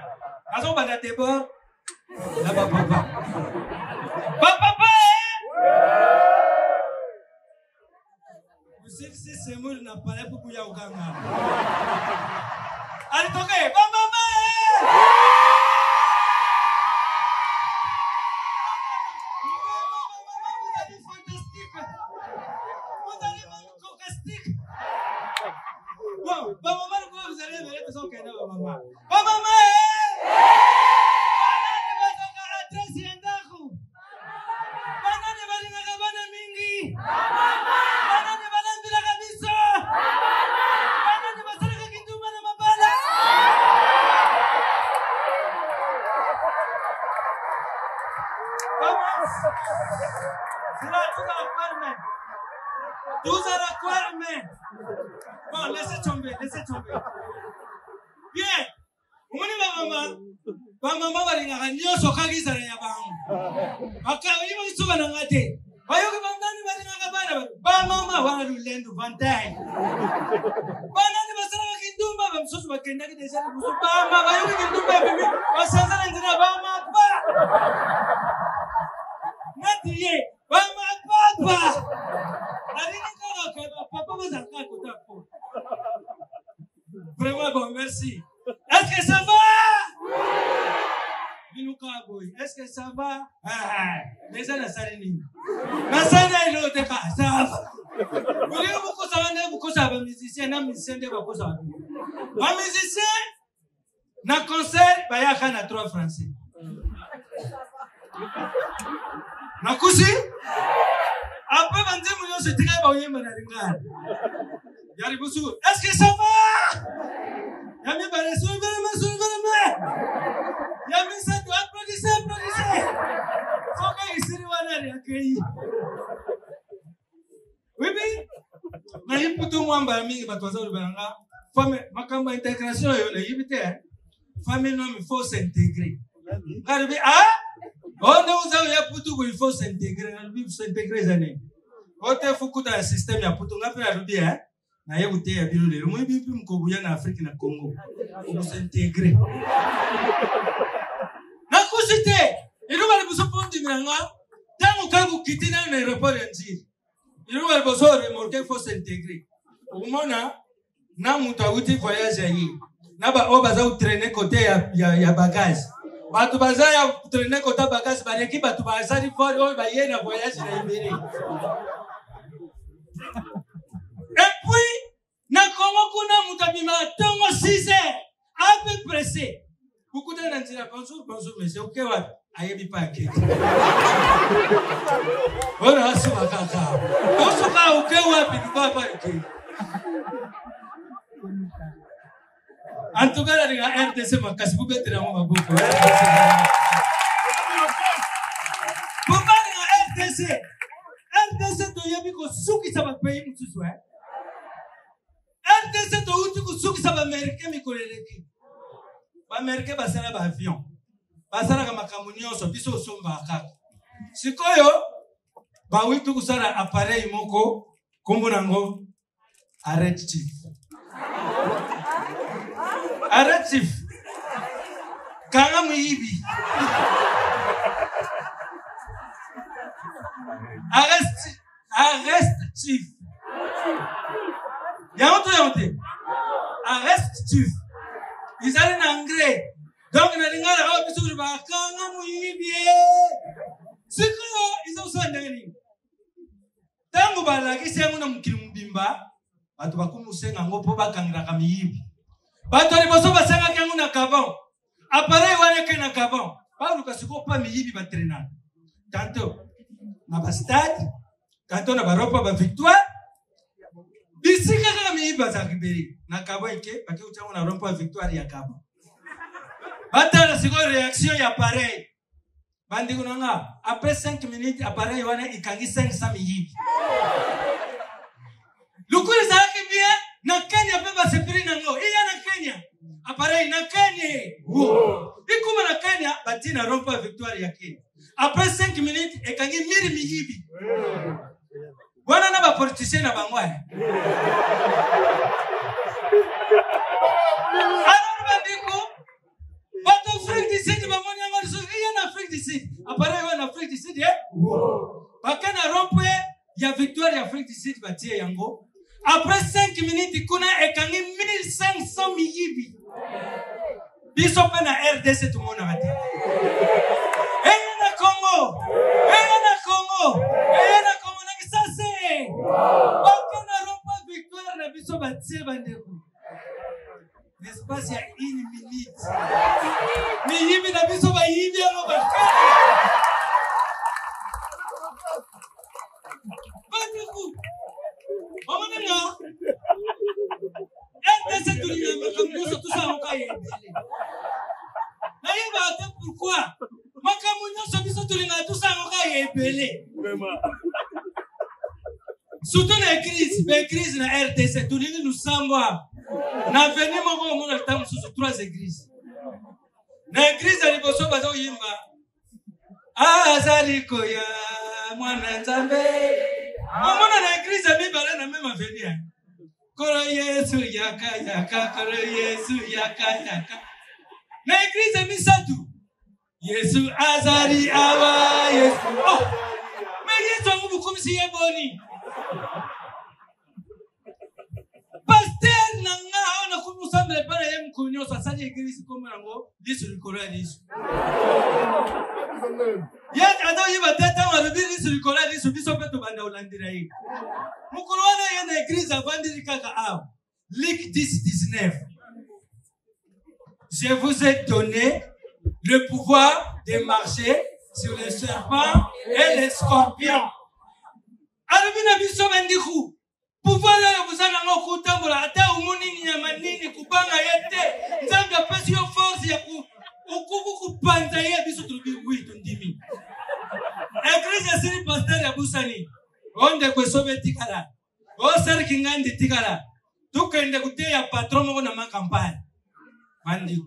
Azo banane bord. Naba papa. Papa. Si c'est moi n'a pas l'air pour bouillir au Ghana. Allez, toquez, maman! Vous allez fantastique. Vous allez fantastique. Bon, maman, vous allez venir de son cadeau, maman. Maman! Tous à la mais bon, laissez tomber. Bien. On y va, maman. Maman va aller à Nio Sokagi Sarayabang. Akawi, vous êtes souvent en raté. Voyons que Bandani va aller à Gabana. Maman va aller au Vantai. Bandani va s'en aller à Kindumba. Vam sos va Kendaki des ailes. Maman va aller à Kindumba. Va s'en aller à Kindumba. Natiye. Maman, papa. Papa vous a vraiment bon, merci. Est-ce que ça va? Oui. Est-ce que ça va? Les gens ne savent pas. Ça va. Vous voulez beaucoup savoir musicien, un musicien de beaucoup savoir. Un musicien, dans concert, il y a 3 Français. Nakusi? Après, on dit, c'est très bon, est-ce que ça va? Yami bare soulevez-le. Yami ça doit applaudissez. Faut qu'il se revoie accueilli. Oui. Mais il peut tout moins barmi, mais toi ça le baranga. Femme, ma campagne d'intégration, il y a famille non, il faut s'intégrer. Regardez, on nous a pour tout, il faut s'intégrer. Il faut s'intégrer les années. Quand il faut que le système, il y a pour tout, on a fait la route, hein. Na ye ute ya bilo lelo mo bibi mkobuya na Afrique na Congo pour s'intégrer na kusite ilo bali busopondi miranga Tant que vous quittez dans l'aéroport d'Anzir, il va vous remorquer, il faut s'intégrer. Au moment où na mutawuti voyage ayi, na ba obaza ou traîner côté ya bagage. Ba tu baza ya traîner côté bagage, ba yeki ba tu baza di fort o ba yena voyage na ibere. Et puis na komo kuna mutabima tongo 6 heures, un peu pressé. Beaucoup de gens disent bonjour monsieur, OK wa ayebi pa ke. Ora asu makaka. Bonjour ka OK wa bi pa pa ke. En tout cas, la RDC m'a cassé. Vous mettez la main à beaucoup. Pour parler de RDC, RDC, tu as vu que ce qui ça va payer, monsieur Soin. RDC, tu as vu que ce qui ça va américain, mes collègues. Américain, bah, c'est un avion. Bah, c'est un macamunion, so, biso, so, mbaka. Si quoi, yo, bah, oui, tout ça, appareil, moko, comme nango, arrête, chief. Arrête chief. Kanga muibi. Arrête chief. Yonte. Arrête chief. Ils allaient en anglais. Donc na lingala ba bisu ba kanga muibi. C'est que ils ont ça ndani. Tangu bala kise muna mukili mbimba. Batu bakumusenga ngopo bakangira kamiyibi. Bato aliboso basanga kengu na kabon. Appareil wane ke na kabon. Ba lukasiko pa miyibi batrena. Tanto na ba stade, tanto na baropa ba victoire. Bisika kama miyibi bazakiberi. Na kabon ike baki uchangu na rompa victoire ya kabon. Bata la siko réaction ya appareil. Bandi kunanga après 5 minutes appareil wane ikangi 500 miyibi. Lukuri zaki bien na Kenya beba sepiri nango. Iya na Kenya. Appareil na Kenya. Ikuma na Kenya batina rompa victoire ya Kenya. Après 5 minutes ekangi miri miyibi. Wana na ba politicien na bangwa. Alors bandiko bato Afrique du Sud ba moni ngor so iya na Afrique du Sud. Appareil wana Afrique du Sud bakana rompa ya victoire ya Afrique du Sud batie yango. Après 5 minutes, il y a 1500 miyibi. Biso pena RDC tout le monde a dit. Congo. Ça c'est. Aucun n'a pas victoire na biso batie bandeko. L'espace y a 1 minute. Miyibi na biso ba yibi ngo ba. Bandeko. Maman, RDC tout ça pourquoi tout ça surtout les crises na RDC tout nous samba na venu mon na tamu sur 3 églises na église à liboso bazo yimba azali koya mwana nzambe. Maman na église ami bala na même avenir. Koro Yesu yaka koro Yesu yaka. Na église ami satu. Yesu azari awa Yesu. Oh. Mais Yesu ngubu comme si yeboni. Pasteur nanga ona kumusambele para yem kunyo sasali église comme nango Yesu likolo Yesu. Yet ado yiba teta wa bibiri sur le collège sur biso peto banda olandira yi. Mukolwana yana église avandiri kaka a. Luc 10:19. Je vous ai donné le pouvoir de marcher sur les serpents et les scorpions. Alubina biso bandiku. Pouvoir ya kuzana ngoko tambola ata umuni nyama nini kubanga yete. Nzanga pesi yo force ya ku ukupanza ye biso tubi witu ndimi. Église siri pasteur ya busani. Onde kwesobe tikala. O ser kingandi tikala. Tukende kuteya patron mo na makampani. Mandi.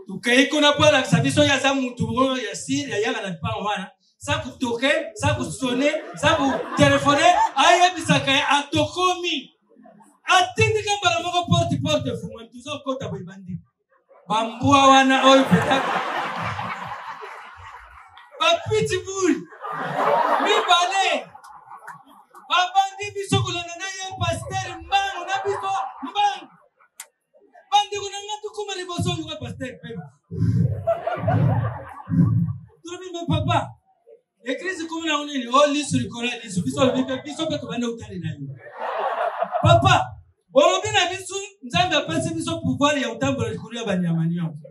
Tukaiko na pala sabiso ya za muntu ya siri ya yanga na pangwana. Sa kutoke, sa kusone, sa ku telefone, aya bisaka atokomi. Atindi kambara moko porte fumwa tuzo kota boybandi. Bambua wana oy petaka. Pitbull. mibale babandi biso kolanda na ye pasteur mbangu na biso mbangu bandeko na nga tukuma liboso yoka pasteur pepe tolobi me papa eglise komi na nini oliso likolo ya liso biso lobi mpe biso mpe tobande utali na yo papa olobi na biso nzambe apesi biso pouvoir ya kotambola likolo ya banyama nyonso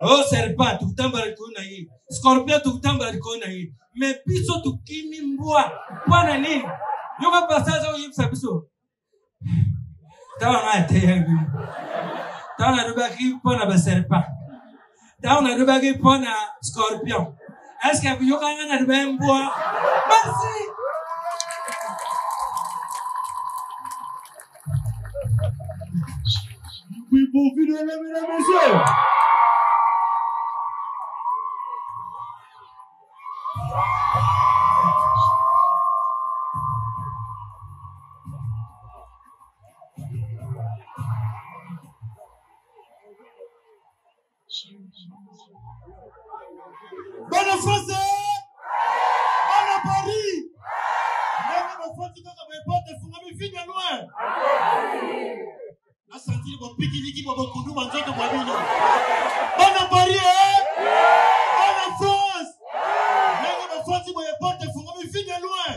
o serpent tokutambola likolo na ye scorpion tokutambola likolo na ye me biso tokimi mbwa mpona nini yoka passage oyebisa biso tawa nga ateyangi tawa nalobaki mpona baserpent tawa nalobaki mpona scorpion est-ce que yoka nga naloba mbwa merci. Oui, bon, mesdames et messieurs. Bonne français, bonne Paris. Bonne français, quand on porte, il faut que je loin. La santé, bon piquinique, bon koudou, bon zoto, bon bino. Bonne Paris, bonne France. Bonne français, bon porte, il faut que je loin.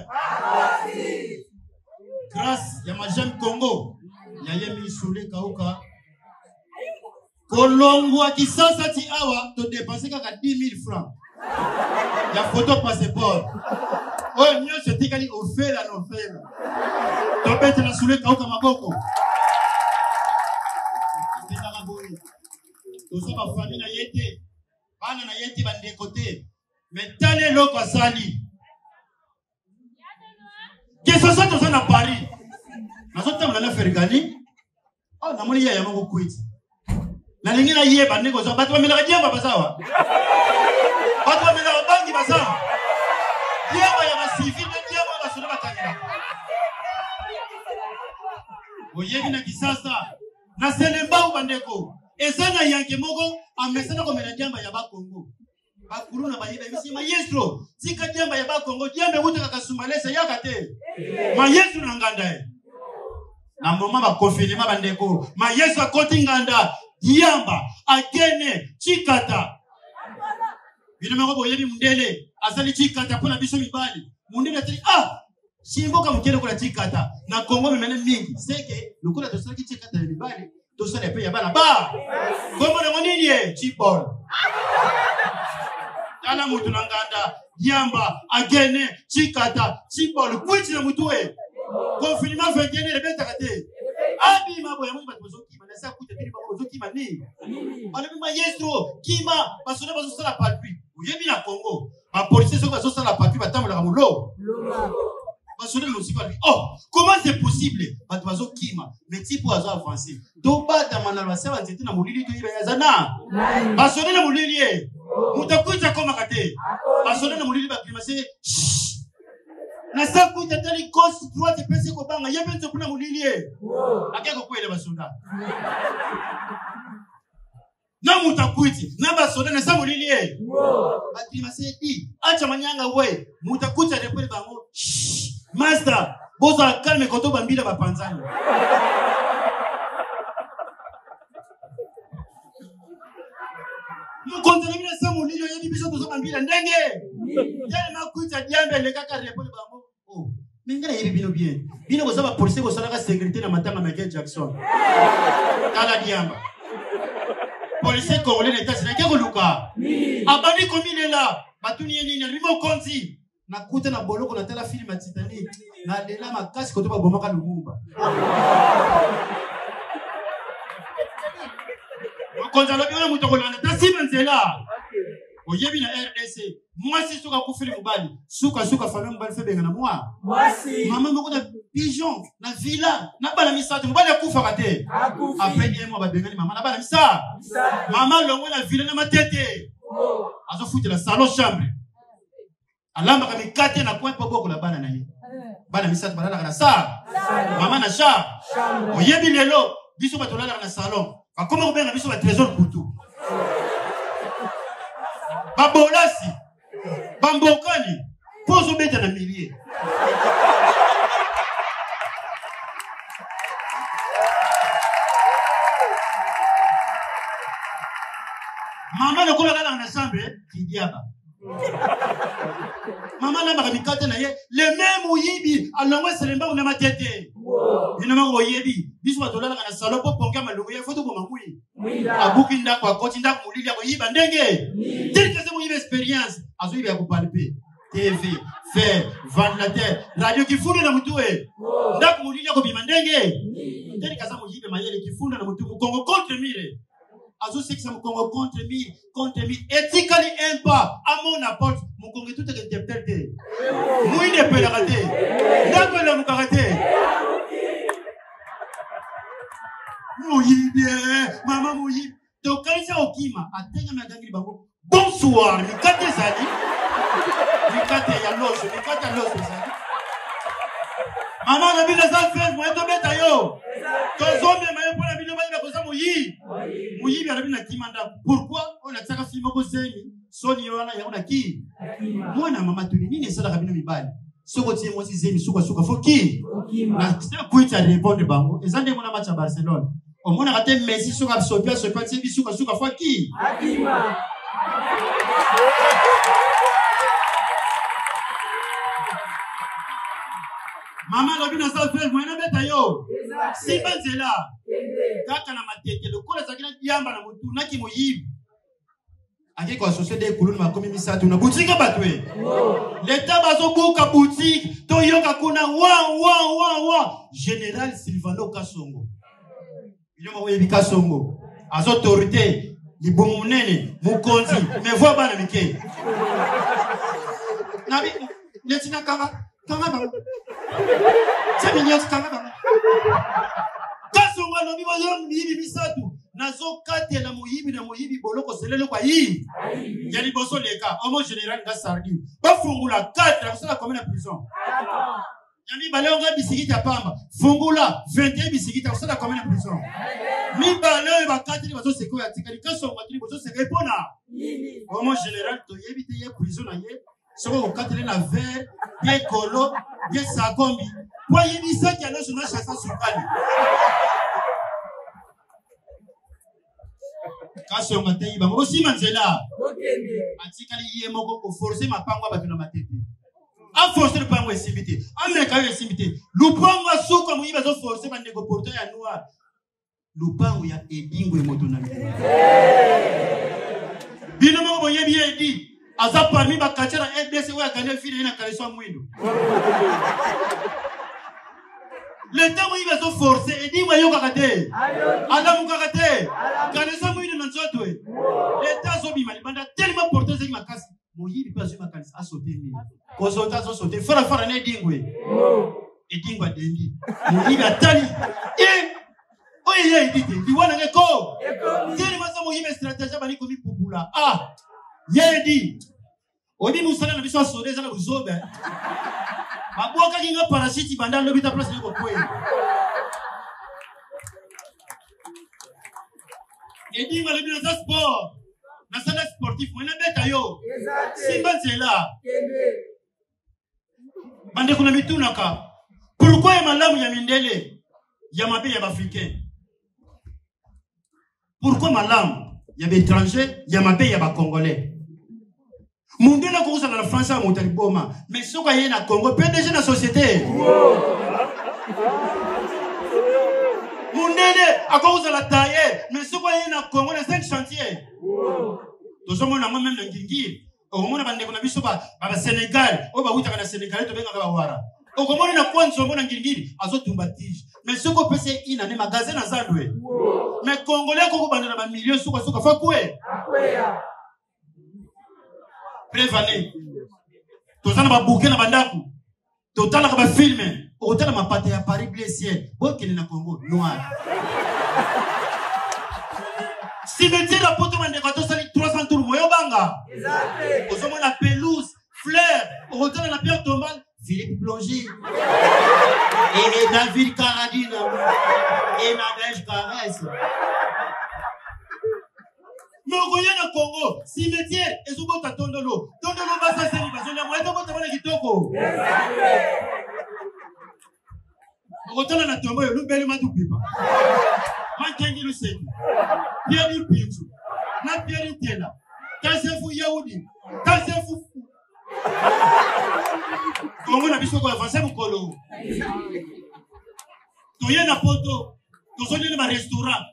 Grâce, il y a ma j'aime Congo. Il y a Yemi Soule Kauka. Kolongwa kisasa ti awa to dépenser kaka 10 000 francs. Il y a photo passeport. Oh, nyo se tikali ofela no fela. To bete na Soule Kauka maboko. Ndeka boye. To so ba famille na yete. Bana na yete bande côté. Mais tale loko asali. Qu'est-ce que ça na Paris? Na so tamla na Fergani. Oh, na moni ya moko kwiti. Na lingi na yeba ndeko zo batu bamela diamba basawa. Batu bamela bangi basawa. Diamba ya basivi na diamba basona batanga. Oyebi na kisasa na selemba ubandeko. Ezana yanke moko amesana komela diamba ya ba Kongo. Bakuru na bayeba bisi maestro tika diamba ya ba Kongo diamba utaka kasumalesa yakate. Maestro na nganda. Na moma ba confinement bandeko. Maestro akoti nganda. Diamba, Agene, Chikata. Bino mako boyebi mundele, asali Chikata pona biso mibali. Mundele atali simboka mukele kola Chikata. Na Kongo memene mingi. Seke, lokola tosala ki Chikata ya mibali, tosala pe ya bana ba. Kongo na monini ye, Chibol. Tala mutu na nganda, Diamba, Agene, Chikata, Chibol, kwiti na mutu e. Confinement 21 rebeta kate. Abi mabo ya mungu batozo kima na sa kuta tili batozo kima ni. Bana bima yeso kima basona bazo sala patrouille. Uyebi na Congo. Ba police soko bazo sala patrouille batambola kamulo. Basona musika lui. Oh, comment c'est possible? Bato bazo kima, mais tipo azo avancer. Do bata manalo basaba nzete na mulili to yiba yazana. Basona na mulili e. Mutakuita koma kate. Basona na mulili ba climacé. Na saku tatali cause droite pese ko banga yebe nzo kuna mulilie akeko kwele basoda na mutakuiti na basoda na sa mulilie akima sedi acha manyanga we mutakuita repele bango master boza calme koto bambila bapanzani mkonzela mina sa mulilio yebi biso tozo bambila ndenge yele makuita diambe le kaka repele bango. Mingana yebi bino bien. Bino ko saba police ko sala ka sécurité na matanga Michael Jackson. Kala diamba. Police congolais n'état c'est que luka. Abani komine la, batuni yeni na bimo konzi. Na kuta na boloko na tala film ya Titanic. Na lela makasi ko to ba bomaka lumumba. Konza lo biona muto ko landa ta simentsela. Oyebi na RDC. Moi si soka kufili mubali. Suka famille mubali fe benga na moi. Mwasi. Mama moko na pigeon, na villa, na bala misatu mubali akufa kate. Après yemo ba benga ni mama na bala misa. Mama longo na villa na matete. Azo futi la salon chambre. Alamba ka mikate na point pobo ko la bana na ye. Bala misatu bala na sa. Mama na sha. Oyebi lelo biso batolala na salon. Akoma ko benga biso ba trésor kutu. Babolasi, Bambokani, Pose au bête à un millier. Maman ne connaît pas l'ensemble, qui diable. Maman n'a pas de le même ouïbi, alors c'est le même ma tête. Il n'a pas ouïbi. Bisous à toi, la salon pour ponga maloué, photo pour ma couille. A Bukinda, quoi, continue pour l'île à ouïba, dengue. Tel que c'est mon expérience, à ce qu'il y a pour palper. TV, faire, vendre la terre, radio qui fout dans la moutoué. N'a pour l'île à ouïba, dengue. Tel que c'est mon ouïba, maïe qui fout dans la moutoué. Congo contre mille. Azo c'est que ça me congo contre mille. Ethically impa, à mon apporte, mon congo tout est interprété. Mouille ne peut la rater. N'a pas la moukarate. Mouille bien, maman mouille. Donc, quand il s'est au Kima, atteigne ma gangue bango. Bonsoir, Mikate Zali. Mikate Yalos, Mikate Yalos Zali. Maman, on a vu les affaires, moi, je vais te yo. Quand on a vu pour la vidéo, il a posé mouille. Mouille, il a vu la Kimanda. Pourquoi on a fait un film au Semi? Sony, on a qui? Moi, na maman, tu n'es pas là, rabino mibali. Ce côté, moi, si Zemi, souka, faut qui? C'est un coup, tu as répondu, bango. Et ça, on a match à Barcelone. Au moins, on a raté Messi sur la Sopia, sur le petit souka, faut qui? Akima. Maman, la vie n'a pas fait, moi, je vais yo. Si ben c'est là. Kaka na matete, le kola sakina yamba na mutu, na ki moyibi. Ake kwa société de kulunu makomi misatu na boutique batwe. L'État bazo buka boutique, to yoka kuna wa. Général Silvano Kasongo. Il m'a ouébi Kasongo. Az autorité, libomu munene, mukonzi, me voix bana mike. Nabi, netina kanga ba. C'est mignon kanga ba. Kasongo no bibo yo mbibi misatu. Nazo kate na muyibi boloko selele kwa yi. Yali boso leka, homo général nga sardi. Ba fungula 4 ça la commune de prison. Yami balonga bisikiti ya pamba. Fungula 21 bisikiti ça la commune de prison. Mi balonga ba 4 bazo seko ya tikali Kasongo atili boso seko pona. Homo général to yebite ye prison na ye. Soko katele na verre, bien colo, bien sakombi. Kwa yibi ça qui a le journal chassa sukali. Kasongo matei bango aussi manzela. Atikali ye moko ko forcer mapango ba tuna matete. A forcer le pango esimbité. A meka esimbité. Lupango asuka muyiba zo forcer ba nego porteur ya noir. Lupango ya edingo emotona. Bino mo boye bi edi. Aza parmi ba kachera FDC wa kanel file ina kaleso mwindo. Le temps où il va se forcer et dit, voyons karaté. Adam karaté. Kaleso mwindo na nzoto. Le temps zobi mali banda tellement porté ce qui m'a cassé. Moyi bi pas ma cassé a sauté mi. Kozota zo sauté. Fara ne dingwe. Et dingwa dengi. Moyi bi atali. Oye dit, di wana ngeko. Tini masa moyi be stratégie bani komi popula. Ah. Yedi. Obi musala na biso sodeza na buzobe. Maboka kinga parasiti banda lobita place ne ko kwe. Edi ngale bino za sport. Na sala sportif mo na beta yo. Simba c'est Bande kuna mitunaka. Pourquoi malamu ya mindele ya mabe ya africain? Pourquoi malamu ya étranger ya mabe ya congolais? Mundele ko usana na France mo taliboma, mais soko yé na Congo PDG na société. Mundele akouza la taille, mais soko yé na Congo na 5 chantiers. To somo na même na ngingi, o mona bande ko na biso ba Sénégal, o ba wita na Sénégal to benga ba wara. O ko mona na kwanzo mona ngingi azotumba tige. Mais soko pese ina ne magasin na Zandwe. Mais Congolais ko bande na ba millions soko fa kwe. Prévané. Tozana ba bouquet na bandaku. Totala ka ba filmer. Otala mapate ya Paris bleu ciel. Bokele na Congo noir. Cimetière la poto mande ka to sali 300 tours moyo banga. Exact. Ozomo na pelouse, fleur, otala na pierre tombale, Philippe Plongé. Et David Caradine. Et Nadège Caresse. Mais au Congo, cimetière, et sous votre tondolo. Tondolo va s'asseoir, parce que la moitié de votre table est kitoko. Rotana na tombo, nous belle ma tout pipa. Mankengi le sait. Pierre du Pichu. Na Pierre Tiela. Tasefu Yaoudi. Tasefu. Congo na biso ko avancer mukolo. Toye na poto. Tozoli na restaurant.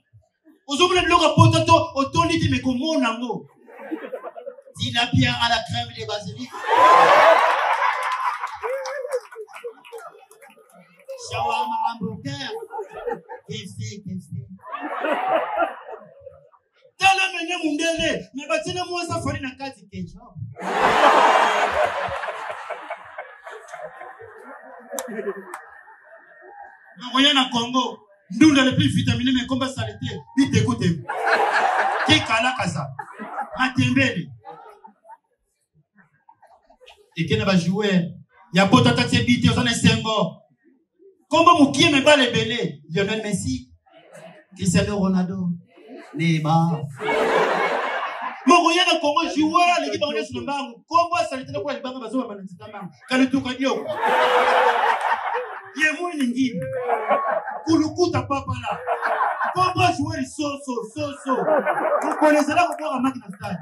Ozomuna biloko poto to otoliki me komona ngo. Tilapia à la crème de basilic. Shawarma hamburger. KFC. Tala mene mundele. Me batina mwa safari na kati ketchup. Voyez na Congo, nous dans les plus vitaminé mais combat saleté, vite écoutez. Qui kala kaza? Matembele. Et qui n'a pas joué? Il y a pas de tête bité, on est sengo. Comment moukié me bat les belés? Lionel Messi, Cristiano Ronaldo, Neymar. Mon voyez na Congo joueur l'équipe on est sur le banc. Combat saleté pour les bancs bazo ba manitama. Kalutu kadio. Yemo lingine kulukuta papa là comment jouer so vous connaissez là comment à máquina stade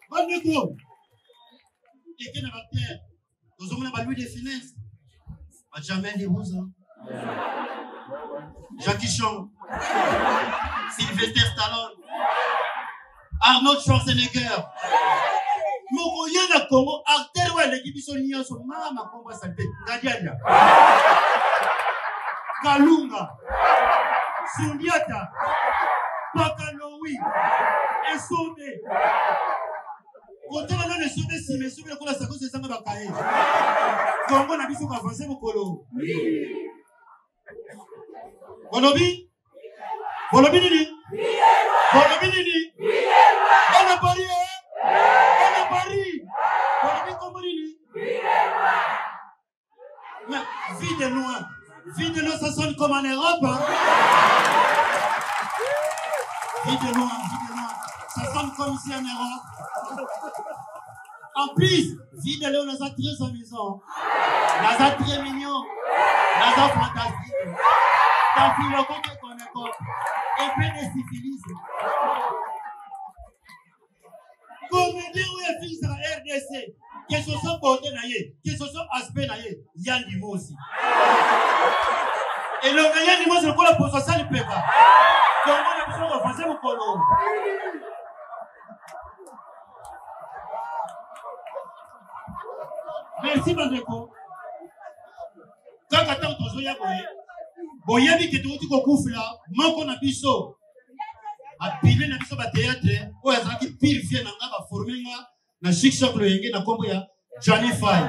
bonne et qui n'a pas terre, nous avons la lui des finances. Jamais des roses. Jackie Chan, Sylvester Stallone, Arnold Schwarzenegger. Mokoye na Congo, acteur ouais l'équipe sont liés sur mama combat salté. Gadiania, Kalunga, Sundiata, Pakaloui, Esomé. Quand on a les sommets, si mes sommets, on a sa cause de sang à Bakaï. Congo n'a pas fait avancer mon colo. Bolobi? Bolobi nini? Bolobi nini? On a Paris, hein? On a Paris. Bolobi comme nini? Mais vie de loin, ça sonne comme en Europe, hein? Vie de loin, ça sonne comme ici en Europe. En plus, vie de l'eau, nous a très amusant. Nous a très mignon. Nous a fantastique. T'as vu le côté qu'on est comme. Et puis de syphilis. Comédien où est fils à RDC. Que ce soit beauté naïe, que ce soit aspect naïe, il y a un niveau aussi. Et le meilleur niveau, c'est le coup pour ça, le pépa. Comment on a besoin de faire mon colon? Merci, Mandeko. Quand tu as entendu Boye, dit que tu as dit là, manque na biso. A pile na biso ba théâtre, o ezra ki purifier na nga ba former nga na chic choc le yenge na kombo ya Johnny Fay.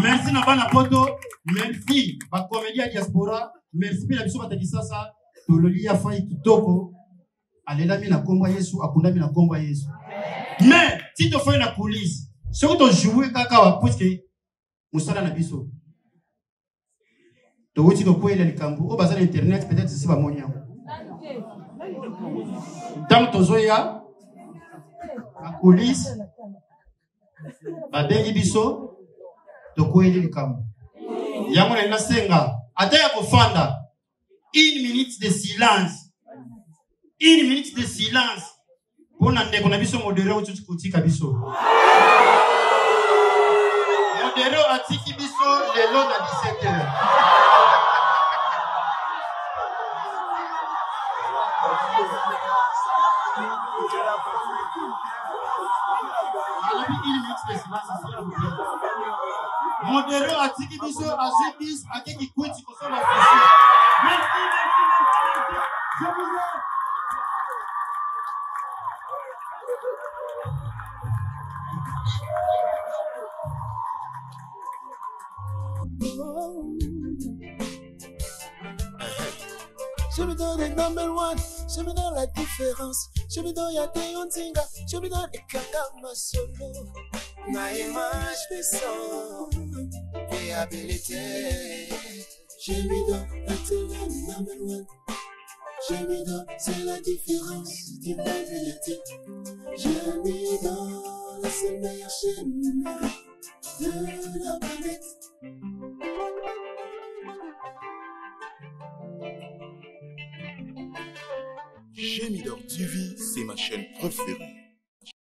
Merci na bana poto, merci ba comédie diaspora, merci na biso ba takisasa, tololi ya Fay kitoko. Alela mi na kombo Yesu, akunda mi na kombo Yesu. Mais si tu fais na coulisse ce que tu joues kaka parce que musala na biso to wuti ko poela likambo o bazana internet peut-être c'est pas monia tam to zoya a police ba bengi biso to poela likambo yango na senga ata ya kofanda 1 minute de silence 1 minute de silence pour na ndeko na biso modero uti kutika biso modero atiki biso lelo na 17h modero atiki biso azibis akeki kweti kosola fisi. Merci. Je vous aime. Je me donne le number one, je me donne la différence. Je me donne Yate Yontinga, je me donne Ekakama solo. Ma image fait son réhabilité. Je me donne le number one. Je me donne, c'est la différence d'immobilité. Je me donne, la seule meilleure chaîne de la planète. Gémidor TV, c'est ma chaîne préférée.